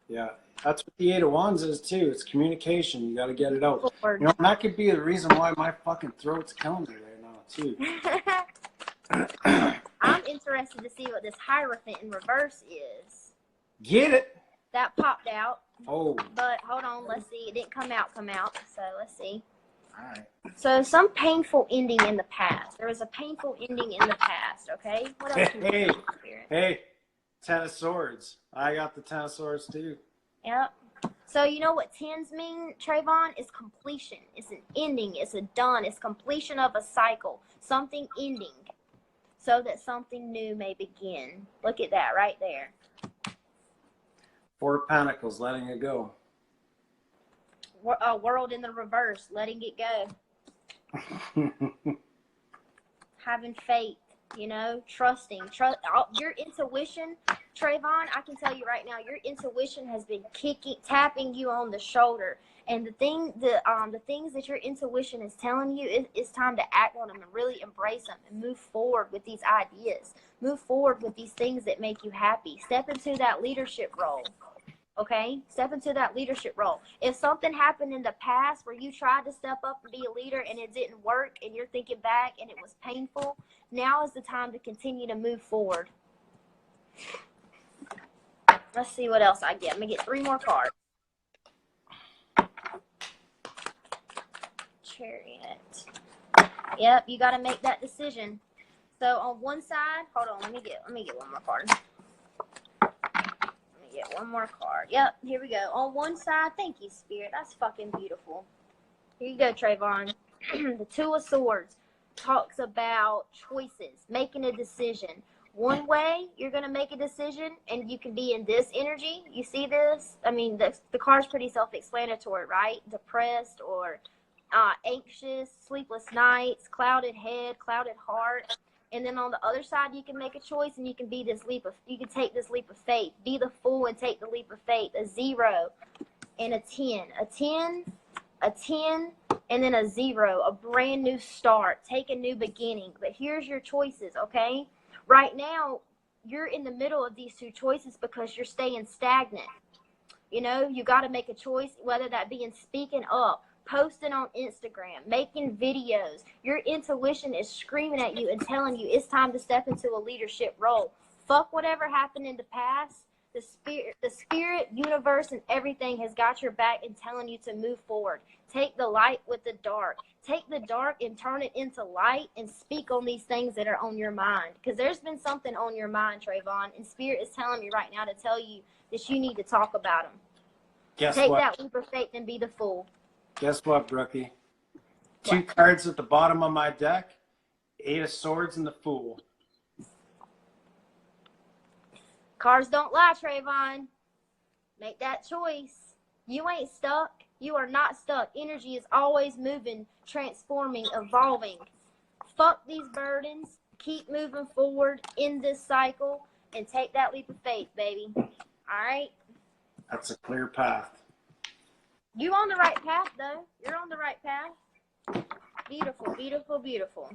Yeah, that's what the Eight of Wands is too. It's communication. You got to get it out. Forward. And that could be the reason why my fucking throat's killing me right now too. I'm interested to see what this Hierophant in reverse is. Get it? That popped out. Oh. But hold on, let's see. It didn't come out. So let's see. All right. So some painful ending in the past. There was a painful ending in the past, okay? What else? Hey, Ten of Swords. I got the Ten of Swords too. Yep. So you know what tens mean, Trayvon? Is completion. It's an ending. It's a done. It's completion of a cycle. Something ending so that something new may begin. Look at that right there. Four of Pentacles, letting it go. World in the reverse, letting it go. Having faith, trusting. Your intuition, Trayvon, I can tell you right now, your intuition has been tapping you on the shoulder. And the things that your intuition is telling you, it's time to act on them and really embrace them and move forward with these ideas. Move forward with these things that make you happy. Step into that leadership role. Okay? Step into that leadership role. If something happened in the past where you tried to step up and be a leader and it didn't work and you're thinking back and it was painful, now is the time to continue to move forward. Let's see what else I get. I'm going to get 3 more cards. Chariot. Yep, you got to make that decision. So on one side, hold on, let me get one more card. Get one more card. Yep, here we go. On one side, thank you, Spirit. That's fucking beautiful. Here you go, Trayvon. The Two of Swords talks about choices, making a decision. One way you're going to make a decision, and you can be in this energy. You see this? I mean, the card's pretty self-explanatory, right? Depressed or anxious, sleepless nights, clouded head, clouded heart. And then on the other side, you can make a choice, and you can be this you can take this leap of faith. Be the fool and take the leap of faith. A 0 and a 10. A 10, a 10, and then a 0. A brand new start. Take a new beginning. But here's your choices, okay? Right now, you're in the middle of these two choices because you're staying stagnant. You know, you got to make a choice, whether that be in speaking up, posting on Instagram, making videos. Your intuition is screaming at you and telling you it's time to step into a leadership role. Fuck whatever happened in the past. The spirit, universe, and everything has got your back and telling you to move forward. Take the light with the dark. Take the dark and turn it into light and speak on these things that are on your mind. Because there's been something on your mind, Trayvon, and spirit is telling me right now to tell you that you need to talk about them. Take that leap of faith and be the fool. Guess what, Brookie? Two cards at the bottom of my deck, 8 of Swords and the Fool. Cards don't lie, Trayvon. Make that choice. You ain't stuck. You are not stuck. Energy is always moving, transforming, evolving. Fuck these burdens. Keep moving forward in this cycle and take that leap of faith, baby. All right? That's a clear path. You on the right path, though. You're on the right path. Beautiful, beautiful, beautiful.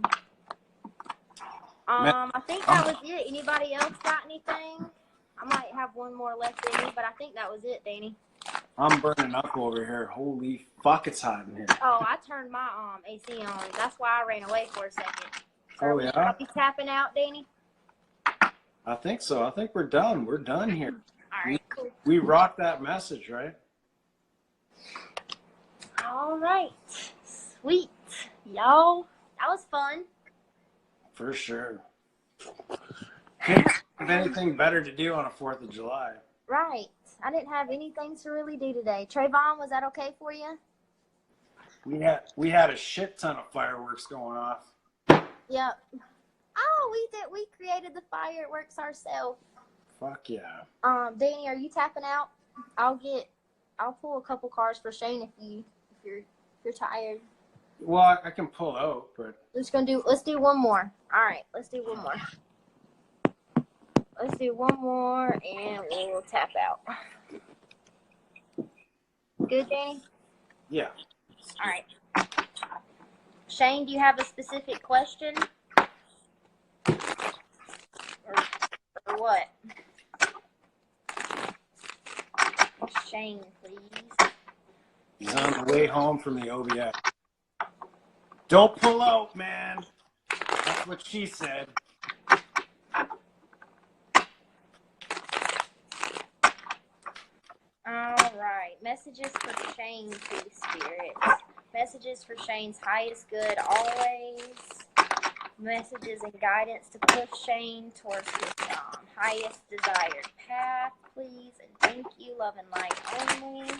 I think that was it. Anybody else got anything? I might have one more left in me, but I think that was it, Danny. I'm burning up over here. Holy fuck, it's hot in here. Oh, I turned my AC on. That's why I ran away for a second. So oh, yeah? Are we tapping out, Danny? I think so. I think we're done. We're done here. All right, cool. We rocked that message, right? All right. Sweet. Y'all, that was fun. For sure. Can't have anything better to do on a 4th of July. Right. I didn't have anything to really do today. Trayvon, was that okay for you? We had a shit ton of fireworks going off. Yep. Oh, we created the fireworks ourselves. Fuck yeah. Danny, are you tapping out? I'll pull a couple cards for Shane if you're tired. Well, I can pull out, but Let's do one more. All right, let's do one more. Let's do one more and we'll tap out. Good, Danny? yeah. All right. Shane, do you have a specific question? Or what? Shane, please. He's on the way home from the OBS. Don't pull out, man. That's what she said. All right. Messages for Shane, please, Spirit. Messages for Shane's highest good always. Messages and guidance to push Shane towards his highest desired path, please. And thank you, love and light only.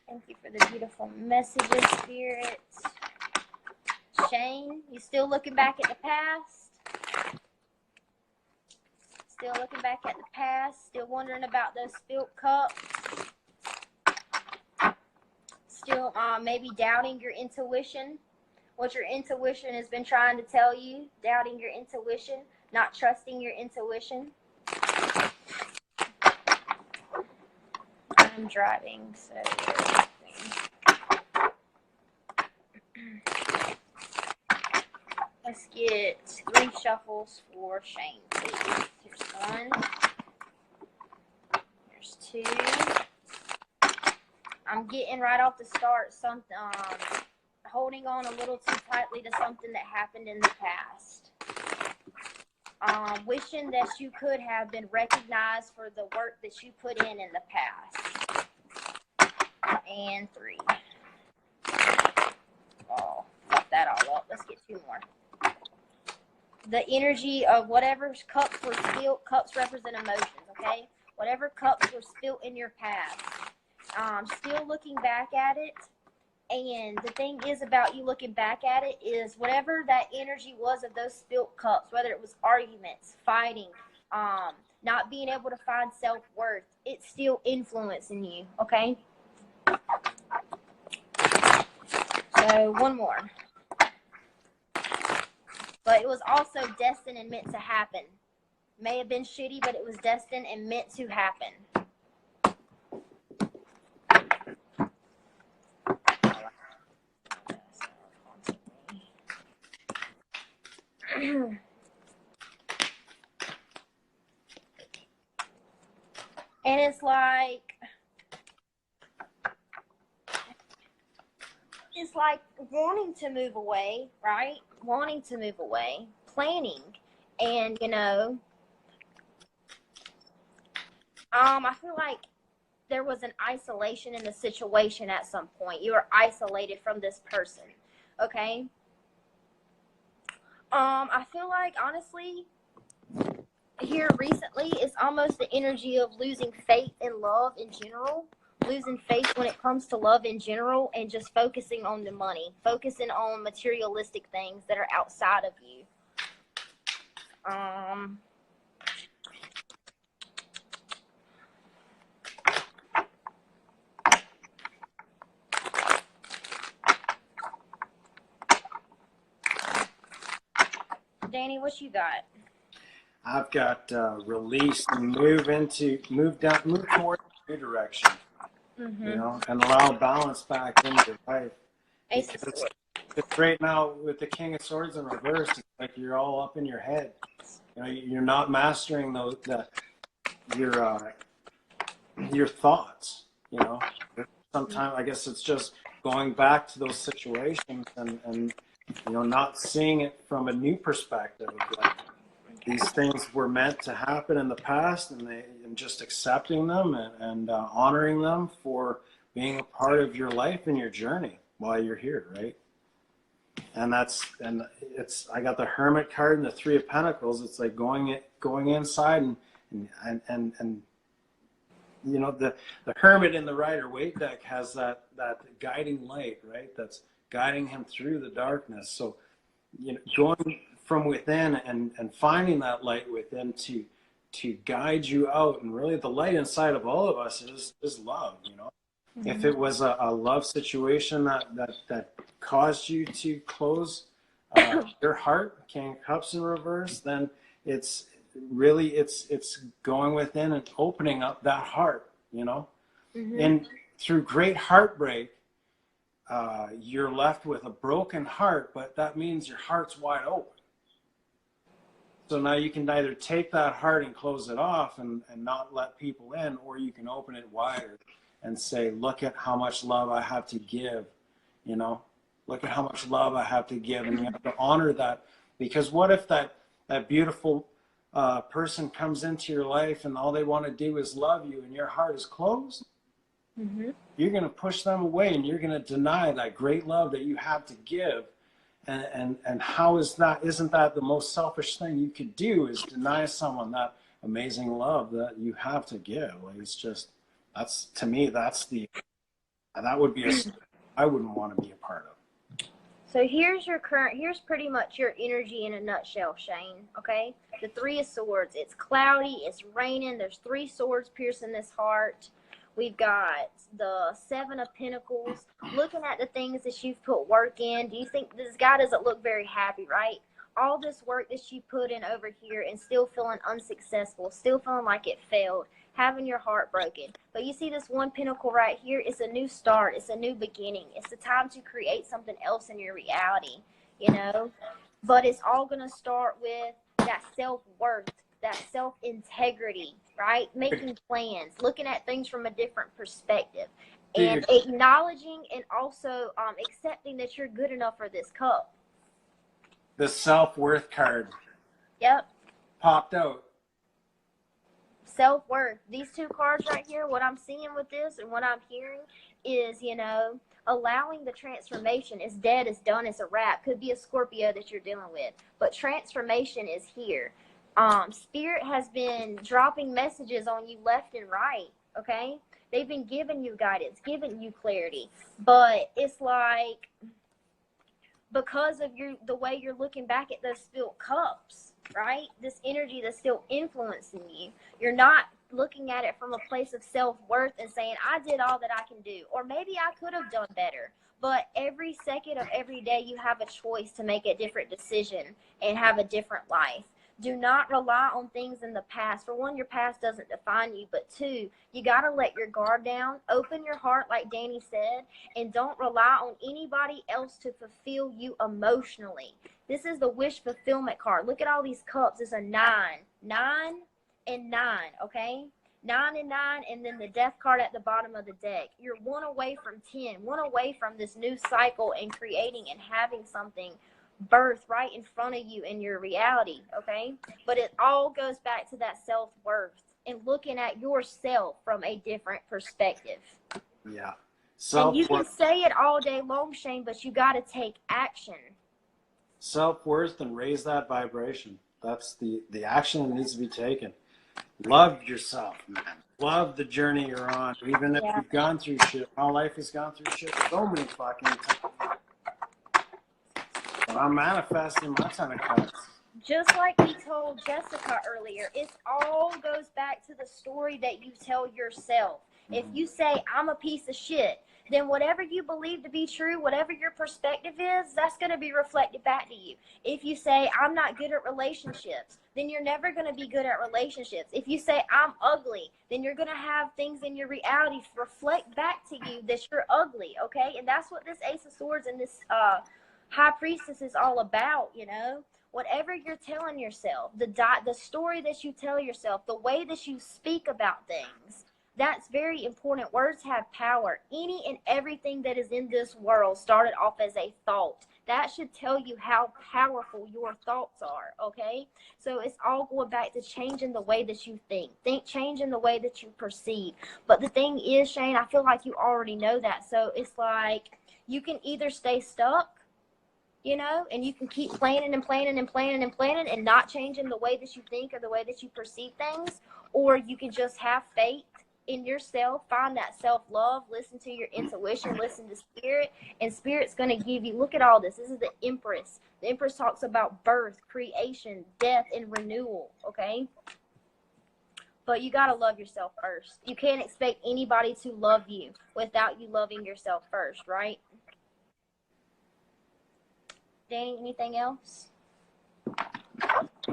Thank you for the beautiful messages, Spirit. Shane, you still looking back at the past? Still looking back at the past? Still wondering about those spilt cups? Still maybe doubting your intuition? What your intuition has been trying to tell you? Doubting your intuition? Not trusting your intuition? I'm driving, so... Let's get 3 shuffles for Shane, please. Here's 1. Here's 2. I'm getting right off the start something, holding on a little too tightly to something that happened in the past. Wishing that you could have been recognized for the work that you put in the past. And 3. Oh, fuck that all up. Let's get 2 more. The energy of whatever cups were spilled, cups represent emotions, okay? Whatever cups were spilled in your past. Still looking back at it. And the thing is about you looking back at it is whatever that energy was of those spilled cups, whether it was arguments, fighting, not being able to find self-worth, it's still influencing you, okay? So, one more. but it was also destined and meant to happen. May have been shitty, but it was destined and meant to happen. And it's like wanting to move away, right? Wanting to move away, planning, and I feel like there was an isolation in the situation at some point. You were isolated from this person, okay? I feel like, honestly, here recently, it's almost the energy of losing faith in love in general, losing faith when it comes to love in general, and just focusing on the money, focusing on materialistic things that are outside of you. Danny, what you got? I've got release and move towards a new direction, and allow balance back into your life. Because right now with the King of Swords in reverse, it's like you're all up in your head. You're not mastering your thoughts. Sometimes I guess it's just going back to those situations and not seeing it from a new perspective. Like, these things were meant to happen in the past, and just accepting them and honoring them for being a part of your life and your journey while you're here, right? And I got the Hermit card and the Three of Pentacles. It's like going inside and the Hermit in the Rider-Waite deck has that guiding light, right? That's guiding him through the darkness. So going from within and finding that light within to guide you out. And really the light inside of all of us is love. If it was a love situation that caused you to close your heart, King of Cups in reverse, then it's going within and opening up that heart, and through great heartbreak, you're left with a broken heart, but that means your heart's wide open. So now you can either take that heart and close it off and not let people in, or you can open it wider and say, look at how much love I have to give, look at how much love I have to give. And you have to honor that, because what if that beautiful person comes into your life and all they want to do is love you and your heart is closed? You're going to push them away and you're going to deny that great love that you have to give. And how is that? Isn't that the most selfish thing you could do, is deny someone that amazing love that you have to give? Like, it's just, to me, that would be I wouldn't want to be a part of. So here's pretty much your energy in a nutshell, Shane, okay? The Three of Swords. It's cloudy, it's raining, there's 3 swords piercing this heart. We've got the Seven of Pentacles. Looking at the things that you've put work in, do you think this guy doesn't look very happy, right? All this work that you put in over here and still feeling unsuccessful, still feeling like it failed, having your heart broken. But you see this one pentacle right here, it's a new start, it's a new beginning. It's the time to create something else in your reality, But it's all going to start with that self-worth, that self-integrity, right? Making plans, looking at things from a different perspective, and acknowledging and also accepting that you're good enough for this cup. The self-worth card. Yep. Popped out. Self-worth. These 2 cards right here, what I'm seeing with this and what I'm hearing is, allowing the transformation. Is dead, is done, it's a wrap. Could be a Scorpio that you're dealing with, but transformation is here. Spirit has been dropping messages on you left and right, okay? They've been giving you guidance, giving you clarity, but it's like, because of the way you're looking back at those spilled cups, right? This energy that's still influencing you. You're not looking at it from a place of self-worth and saying, I did all that I can do, or maybe I could have done better. But every second of every day, you have a choice to make a different decision and have a different life. Do not rely on things in the past. For one, your past doesn't define you. But two, you got to let your guard down. Open your heart, like Danny said, and don't rely on anybody else to fulfill you emotionally. This is the wish fulfillment card. Look at all these cups. It's a 9. 9 and 9, okay? 9 and 9, and then the death card at the bottom of the deck. You're one away from 10, one away from this new cycle and creating and having something birth right in front of you in your reality, okay? But it all goes back to that self-worth and looking at yourself from a different perspective. Yeah. And you can say it all day long, Shane, but you got to take action. Self-worth and raise that vibration. That's the action that needs to be taken. Love yourself, man. Love the journey you're on. Even if you've gone through shit. My life has gone through shit so many fucking times. But I'm manifesting my ton of cuts. Just like we told Jessica earlier, it all goes back to the story that you tell yourself. If you say, I'm a piece of shit, then whatever you believe to be true, whatever your perspective is, that's going to be reflected back to you. If you say, I'm not good at relationships, then you're never going to be good at relationships. If you say, I'm ugly, then you're going to have things in your reality reflect back to you that you're ugly, okay? And that's what this Ace of Swords and this High Priestess is all about, you know? Whatever you're telling yourself, the story that you tell yourself, the way that you speak about things, that's very important. Words have power. Any and everything that is in this world started off as a thought. That should tell you how powerful your thoughts are, okay? So it's all going back to changing the way that you think, changing the way that you perceive. But the thing is, Shane, I feel like you already know that. So it's like you can either stay stuck, you know, and you can keep planning and planning and planning and planning and not changing the way that you think or the way that you perceive things, or you can just have faith in yourself, find that self-love, listen to your intuition, listen to spirit, and spirit's going to give you, look at all this. This is the Empress. The Empress talks about birth, creation, death, and renewal, okay? But you got to love yourself first. You can't expect anybody to love you without you loving yourself first, right? Danny, anything else?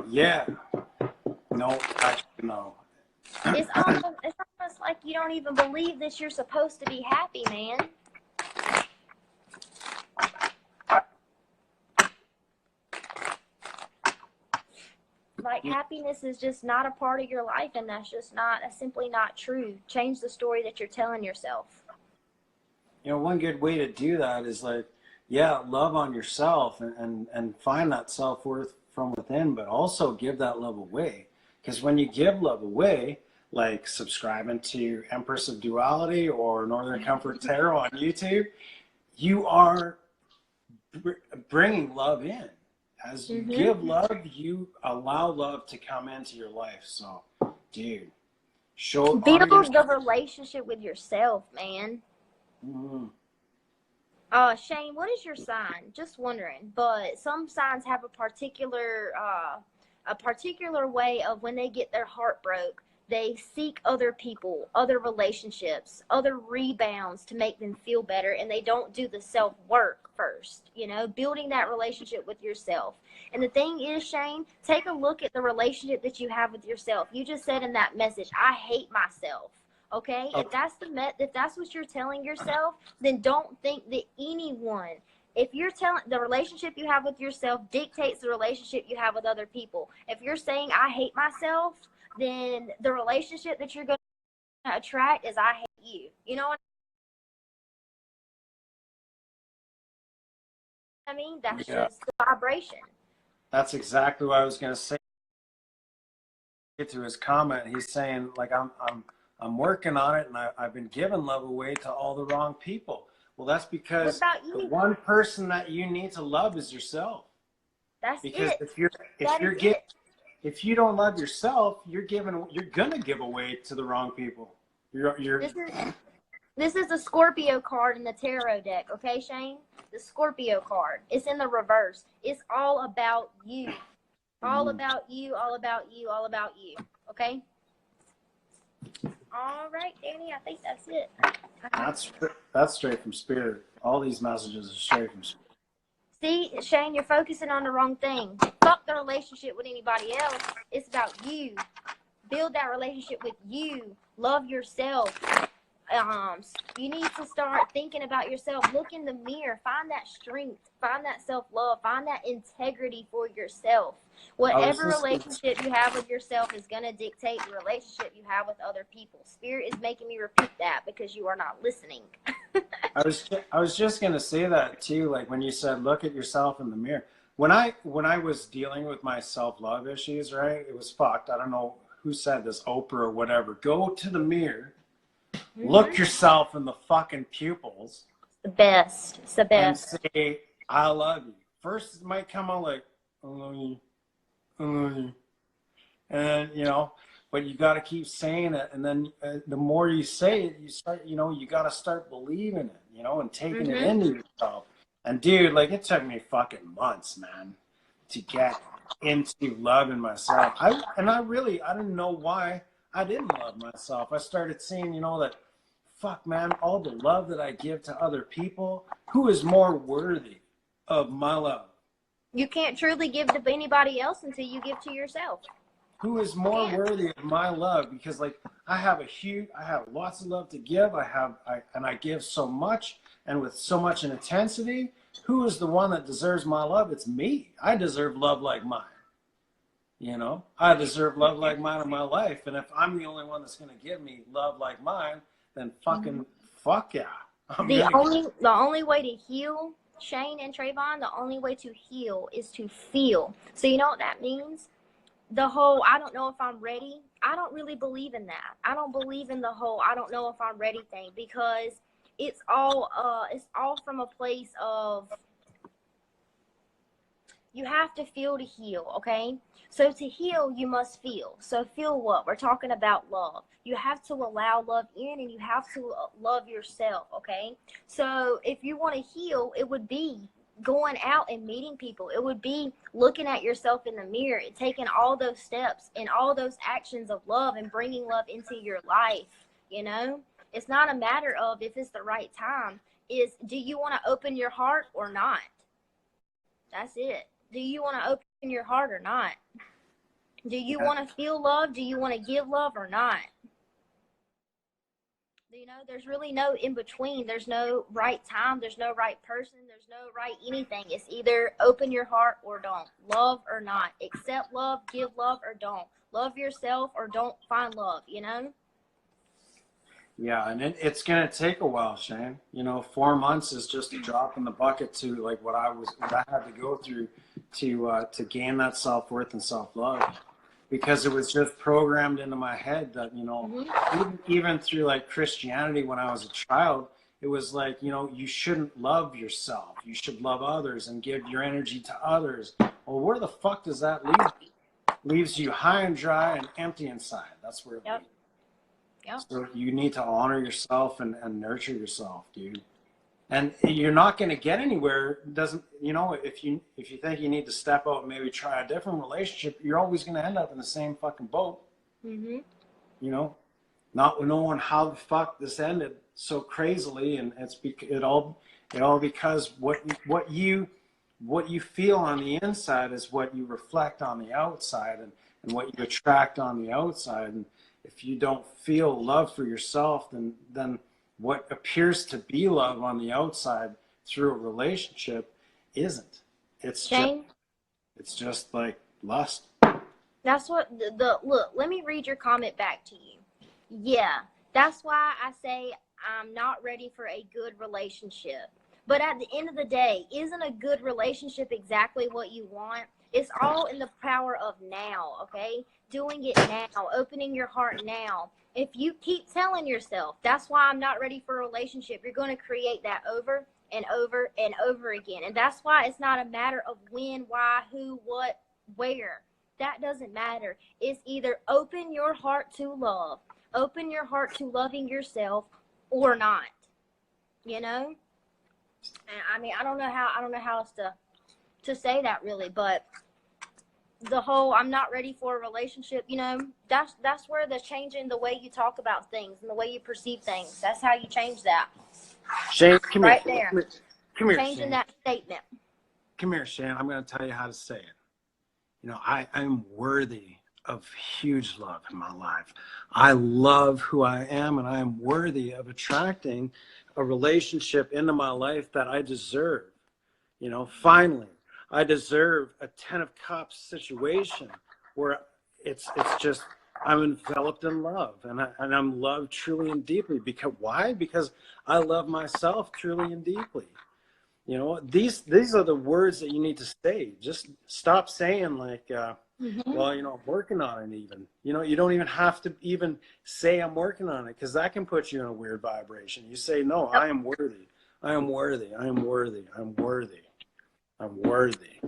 Yeah. No, actually, no. It's almost like you don't even believe that you're supposed to be happy, man. Like, happiness is just not a part of your life, and that's simply not true. Change the story that you're telling yourself. You know, one good way to do that is like, love on yourself and find that self-worth from within, but also give that love away. Because when you give love away, like subscribing to Empress of Duality or Northern Comfort Tarot on YouTube, you are bringing love in. As you give love, you allow love to come into your life. So, dude, build the relationship with yourself, man. Shane, what is your sign? Just wondering. But some signs have a particular way of when they get their heart broke, they seek other people, other relationships, other rebounds to make them feel better, and they don't do the self-work first, you know, building that relationship with yourself. And the thing is, Shane, take a look at the relationship that you have with yourself. You just said in that message, I hate myself. Okay? If that's what you're telling yourself, then don't think that anyone, if you're telling, the relationship you have with yourself dictates the relationship you have with other people. If you're saying I hate myself, then the relationship that you're going to attract is I hate you. You know what I mean? That's just the vibration. That's exactly what I was going to say. To his comment, he's saying like I'm working on it, and I've been giving love away to all the wrong people. Well, that's because the one person that you need to love is yourself. That's because it. If you don't love yourself, you're gonna give away to the wrong people. This is the Scorpio card in the tarot deck, okay, Shane? The Scorpio card. It's in the reverse. It's all about you. All about you, all about you, all about you. Okay? All right, Danny, I think that's it. That's straight from spirit. All these messages are straight from spirit. See, Shane, you're focusing on the wrong thing. Fuck the relationship with anybody else. It's about you. Build that relationship with you. Love yourself. You need to start thinking about yourself. Look in the mirror. Find that strength. Find that self-love. Find that integrity for yourself. Whatever relationship you have with yourself is going to dictate the relationship you have with other people. Spirit is making me repeat that because you are not listening. I was just going to say that too. Like when you said, look at yourself in the mirror. When I was dealing with my self-love issues, right, it was fucked. I don't know who said this, Oprah or whatever. Go to the mirror, look yourself in the fucking pupils. The best. It's the best. And say, I love you. First, it might come out like, I love you. I love you. And, you know, but you got to keep saying it. And then the more you say it, you start, you know, you got to start believing it, you know, and taking it into yourself. And dude, like it took me fucking months, man, to get into loving myself. I didn't know why I didn't love myself. I started seeing, you know, that fuck, man, all the love that I give to other people, who is more worthy of my love? You can't truly give to anybody else until you give to yourself. Who is more worthy of my love? Because like I have lots of love to give. I give so much and with so much intensity. Who is the one that deserves my love? It's me. I deserve love like mine. You know, I deserve love like mine in my life. And if I'm the only one that's going to give me love like mine, then fucking fuck yeah. The only way to heal, Shane and Trayvon, the only way to heal is to feel. So you know what that means? The whole, I don't know if I'm ready. I don't really believe in that. I don't believe in the whole, I don't know if I'm ready thing, because it's all from a place of, you have to feel to heal, okay? So to heal, you must feel. So feel what? We're talking about love. You have to allow love in, and you have to love yourself, okay? So if you want to heal, it would be going out and meeting people. It would be looking at yourself in the mirror, taking all those steps and all those actions of love and bringing love into your life, you know? It's not a matter of if it's the right time. Do you want to open your heart or not? That's it. Do you want to open your heart or not? Do you want to feel love? Do you want to give love or not? You know, there's really no in between. There's no right time. There's no right person. There's no right anything. It's either open your heart or don't. Love or not. Accept love, give love or don't. Love yourself or don't find love, you know? Yeah, and it's going to take a while, Shane. You know, 4 months is just a drop in the bucket to like what I had to go through to gain that self-worth and self-love, because it was just programmed into my head that, you know, even through like Christianity when I was a child, it was like, you know, you shouldn't love yourself. You should love others and give your energy to others. Well, where the fuck does that leave you? Leaves you high and dry and empty inside. That's where it leaves. Yep. So you need to honor yourself and nurture yourself, dude. And you're not going to get anywhere. You know, if you think you need to step out and maybe try a different relationship, you're always going to end up in the same fucking boat. You know, not knowing how the fuck this ended so crazily, and it all because what you feel on the inside is what you reflect on the outside, and what you attract on the outside. And if you don't feel love for yourself, then what appears to be love on the outside through a relationship isn't. It's just like lust. That's what look, let me read your comment back to you. Yeah, that's why I say I'm not ready for a good relationship. But at the end of the day, isn't a good relationship exactly what you want? It's all in the power of now, okay? Doing it now, opening your heart now. If you keep telling yourself, that's why I'm not ready for a relationship, you're going to create that over and over and over again. And that's why it's not a matter of when, why, who, what, where. That doesn't matter. It's either open your heart to love, open your heart to loving yourself, or not. You know? I mean, I don't know how else to say that really, but the whole I'm not ready for a relationship, you know, that's where the changing the way you talk about things and the way you perceive things. That's how you change that. Shane, come right here. there. Come here, Changing Shane. that statement. Come here, Shane. I'm going to tell you how to say it. You know, I'm worthy of huge love in my life. I love who I am, and I am worthy of attracting a relationship into my life that I deserve. You know, finally, I deserve a 10 of cups situation where it's just I'm enveloped in love, and I'm loved truly and deeply. Because why? Because I love myself truly and deeply. You know, these are the words that you need to say. Just stop saying like, well, you know, I'm working on it even. You know, you don't even have to even say I'm working on it, because that can put you in a weird vibration. You say, no, I am worthy. I am worthy. I am worthy. I'm worthy. I'm worthy.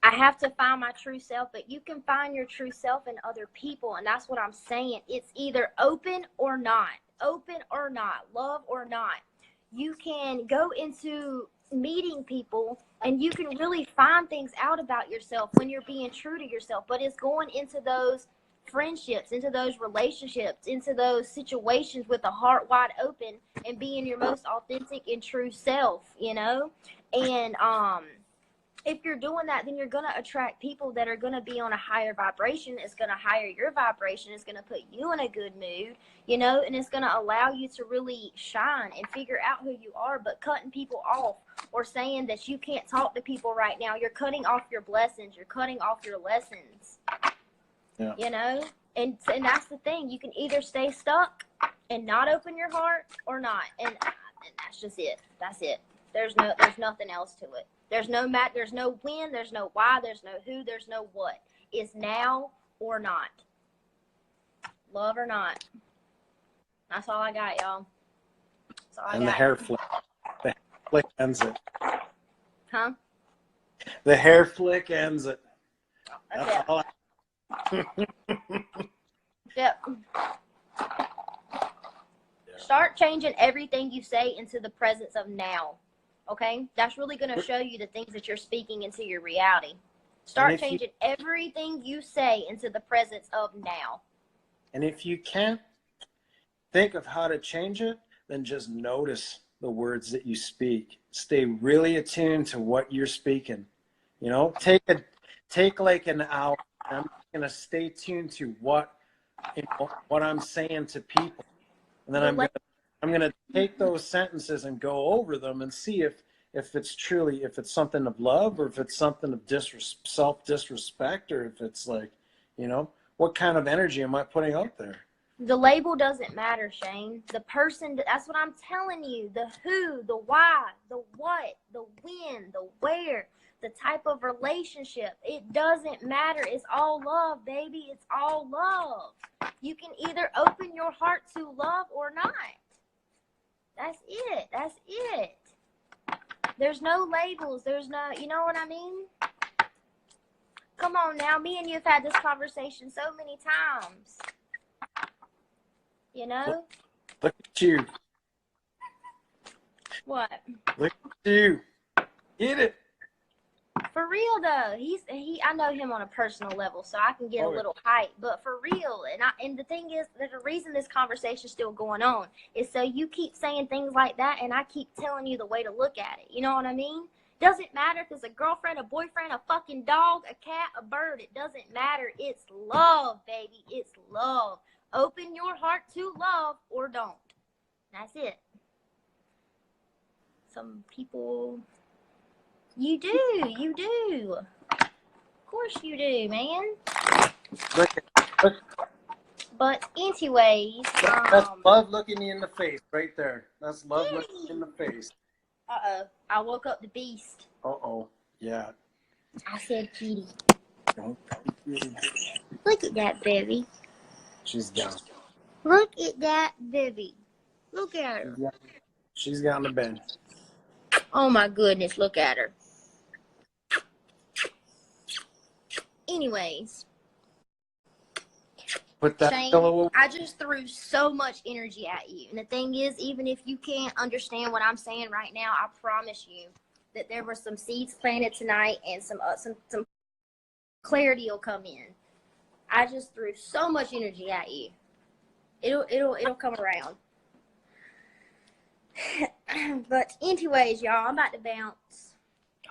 I have to find my true self, but you can find your true self in other people, and that's what I'm saying. It's either open or not, love or not. You can go into meeting people and you can really find things out about yourself when you're being true to yourself, but it's going into those friendships, into those relationships, into those situations with a heart wide open and being your most authentic and true self, you know? And if you're doing that, then you're going to attract people that are going to be on a higher vibration. It's going to higher your vibration. It's going to put you in a good mood, you know, and it's going to allow you to really shine and figure out who you are. But cutting people off or saying that you can't talk to people right now, you're cutting off your blessings. You're cutting off your lessons, you know, and that's the thing. You can either stay stuck and not open your heart or not. And that's just it. That's it. There's nothing else to it. There's no when, there's no why, there's no who, there's no what. It's now or not. Love or not. That's all I got, y'all. That's all I got. The hair flick. The hair flick ends it. Huh? The hair flick ends it. That's all Yep. Start changing everything you say into the presence of now. Okay, that's really going to show you the things that you're speaking into your reality. Start changing everything you say into the presence of now. And if you can't think of how to change it, then just notice the words that you speak. Stay really attuned to what you're speaking. You know, take like an hour. I'm going to stay tuned to what I'm saying to people, and then I'm gonna take those sentences and go over them and see if it's something of love, or if it's something of self-disrespect, or if it's like, you know, what kind of energy am I putting out there? The label doesn't matter, Shane. The person, that's what I'm telling you. The who, the why, the what, the when, the where, the type of relationship. It doesn't matter. It's all love, baby. It's all love. You can either open your heart to love or not. That's it. That's it. There's no labels. There's no, you know what I mean? Come on now. Me and you have had this conversation so many times. You know? Look at you. What? Look at you. Get it. For real though, I know him on a personal level, so I can get a little hype. But for real, and the thing is, there's a reason this conversation is still going on. Is so you keep saying things like that, and I keep telling you the way to look at it. You know what I mean? Doesn't matter if it's a girlfriend, a boyfriend, a fucking dog, a cat, a bird. It doesn't matter. It's love, baby. It's love. Open your heart to love or don't. That's it. Some people. You do. Of course you do, man. But anyways, that's love looking you in the face right there. That's love looking you in the face. Uh-oh. I woke up the beast. Uh-oh. Yeah. I said kitty. Don't Look at that baby. She's down. Look at that baby. Look at her. She's got on the bed. Oh my goodness, look at her. Anyways, Put that Shane, pillow. I just threw so much energy at you. And the thing is, even if you can't understand what I'm saying right now, I promise you that there were some seeds planted tonight and some clarity will come in. I just threw so much energy at you. It'll come around. But anyways, y'all, I'm about to bounce.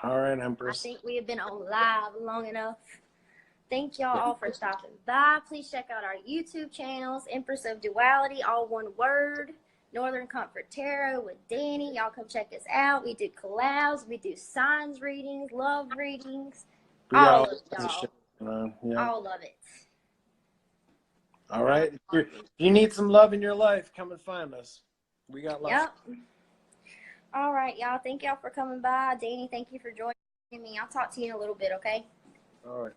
All right, I Empress. think we have been on live long enough. Thank y'all all for stopping by. Please check out our YouTube channels, Empress of Duality, all one word. Northern Comfort Tarot with Danny. Y'all come check us out. We do collabs. We do signs readings, love readings. All of it, y'all. Yeah. All of it. All right. If you need some love in your life, come and find us. We got love. Yep. All right, y'all. Thank y'all for coming by. Danny, thank you for joining me. I'll talk to you in a little bit, okay? All right.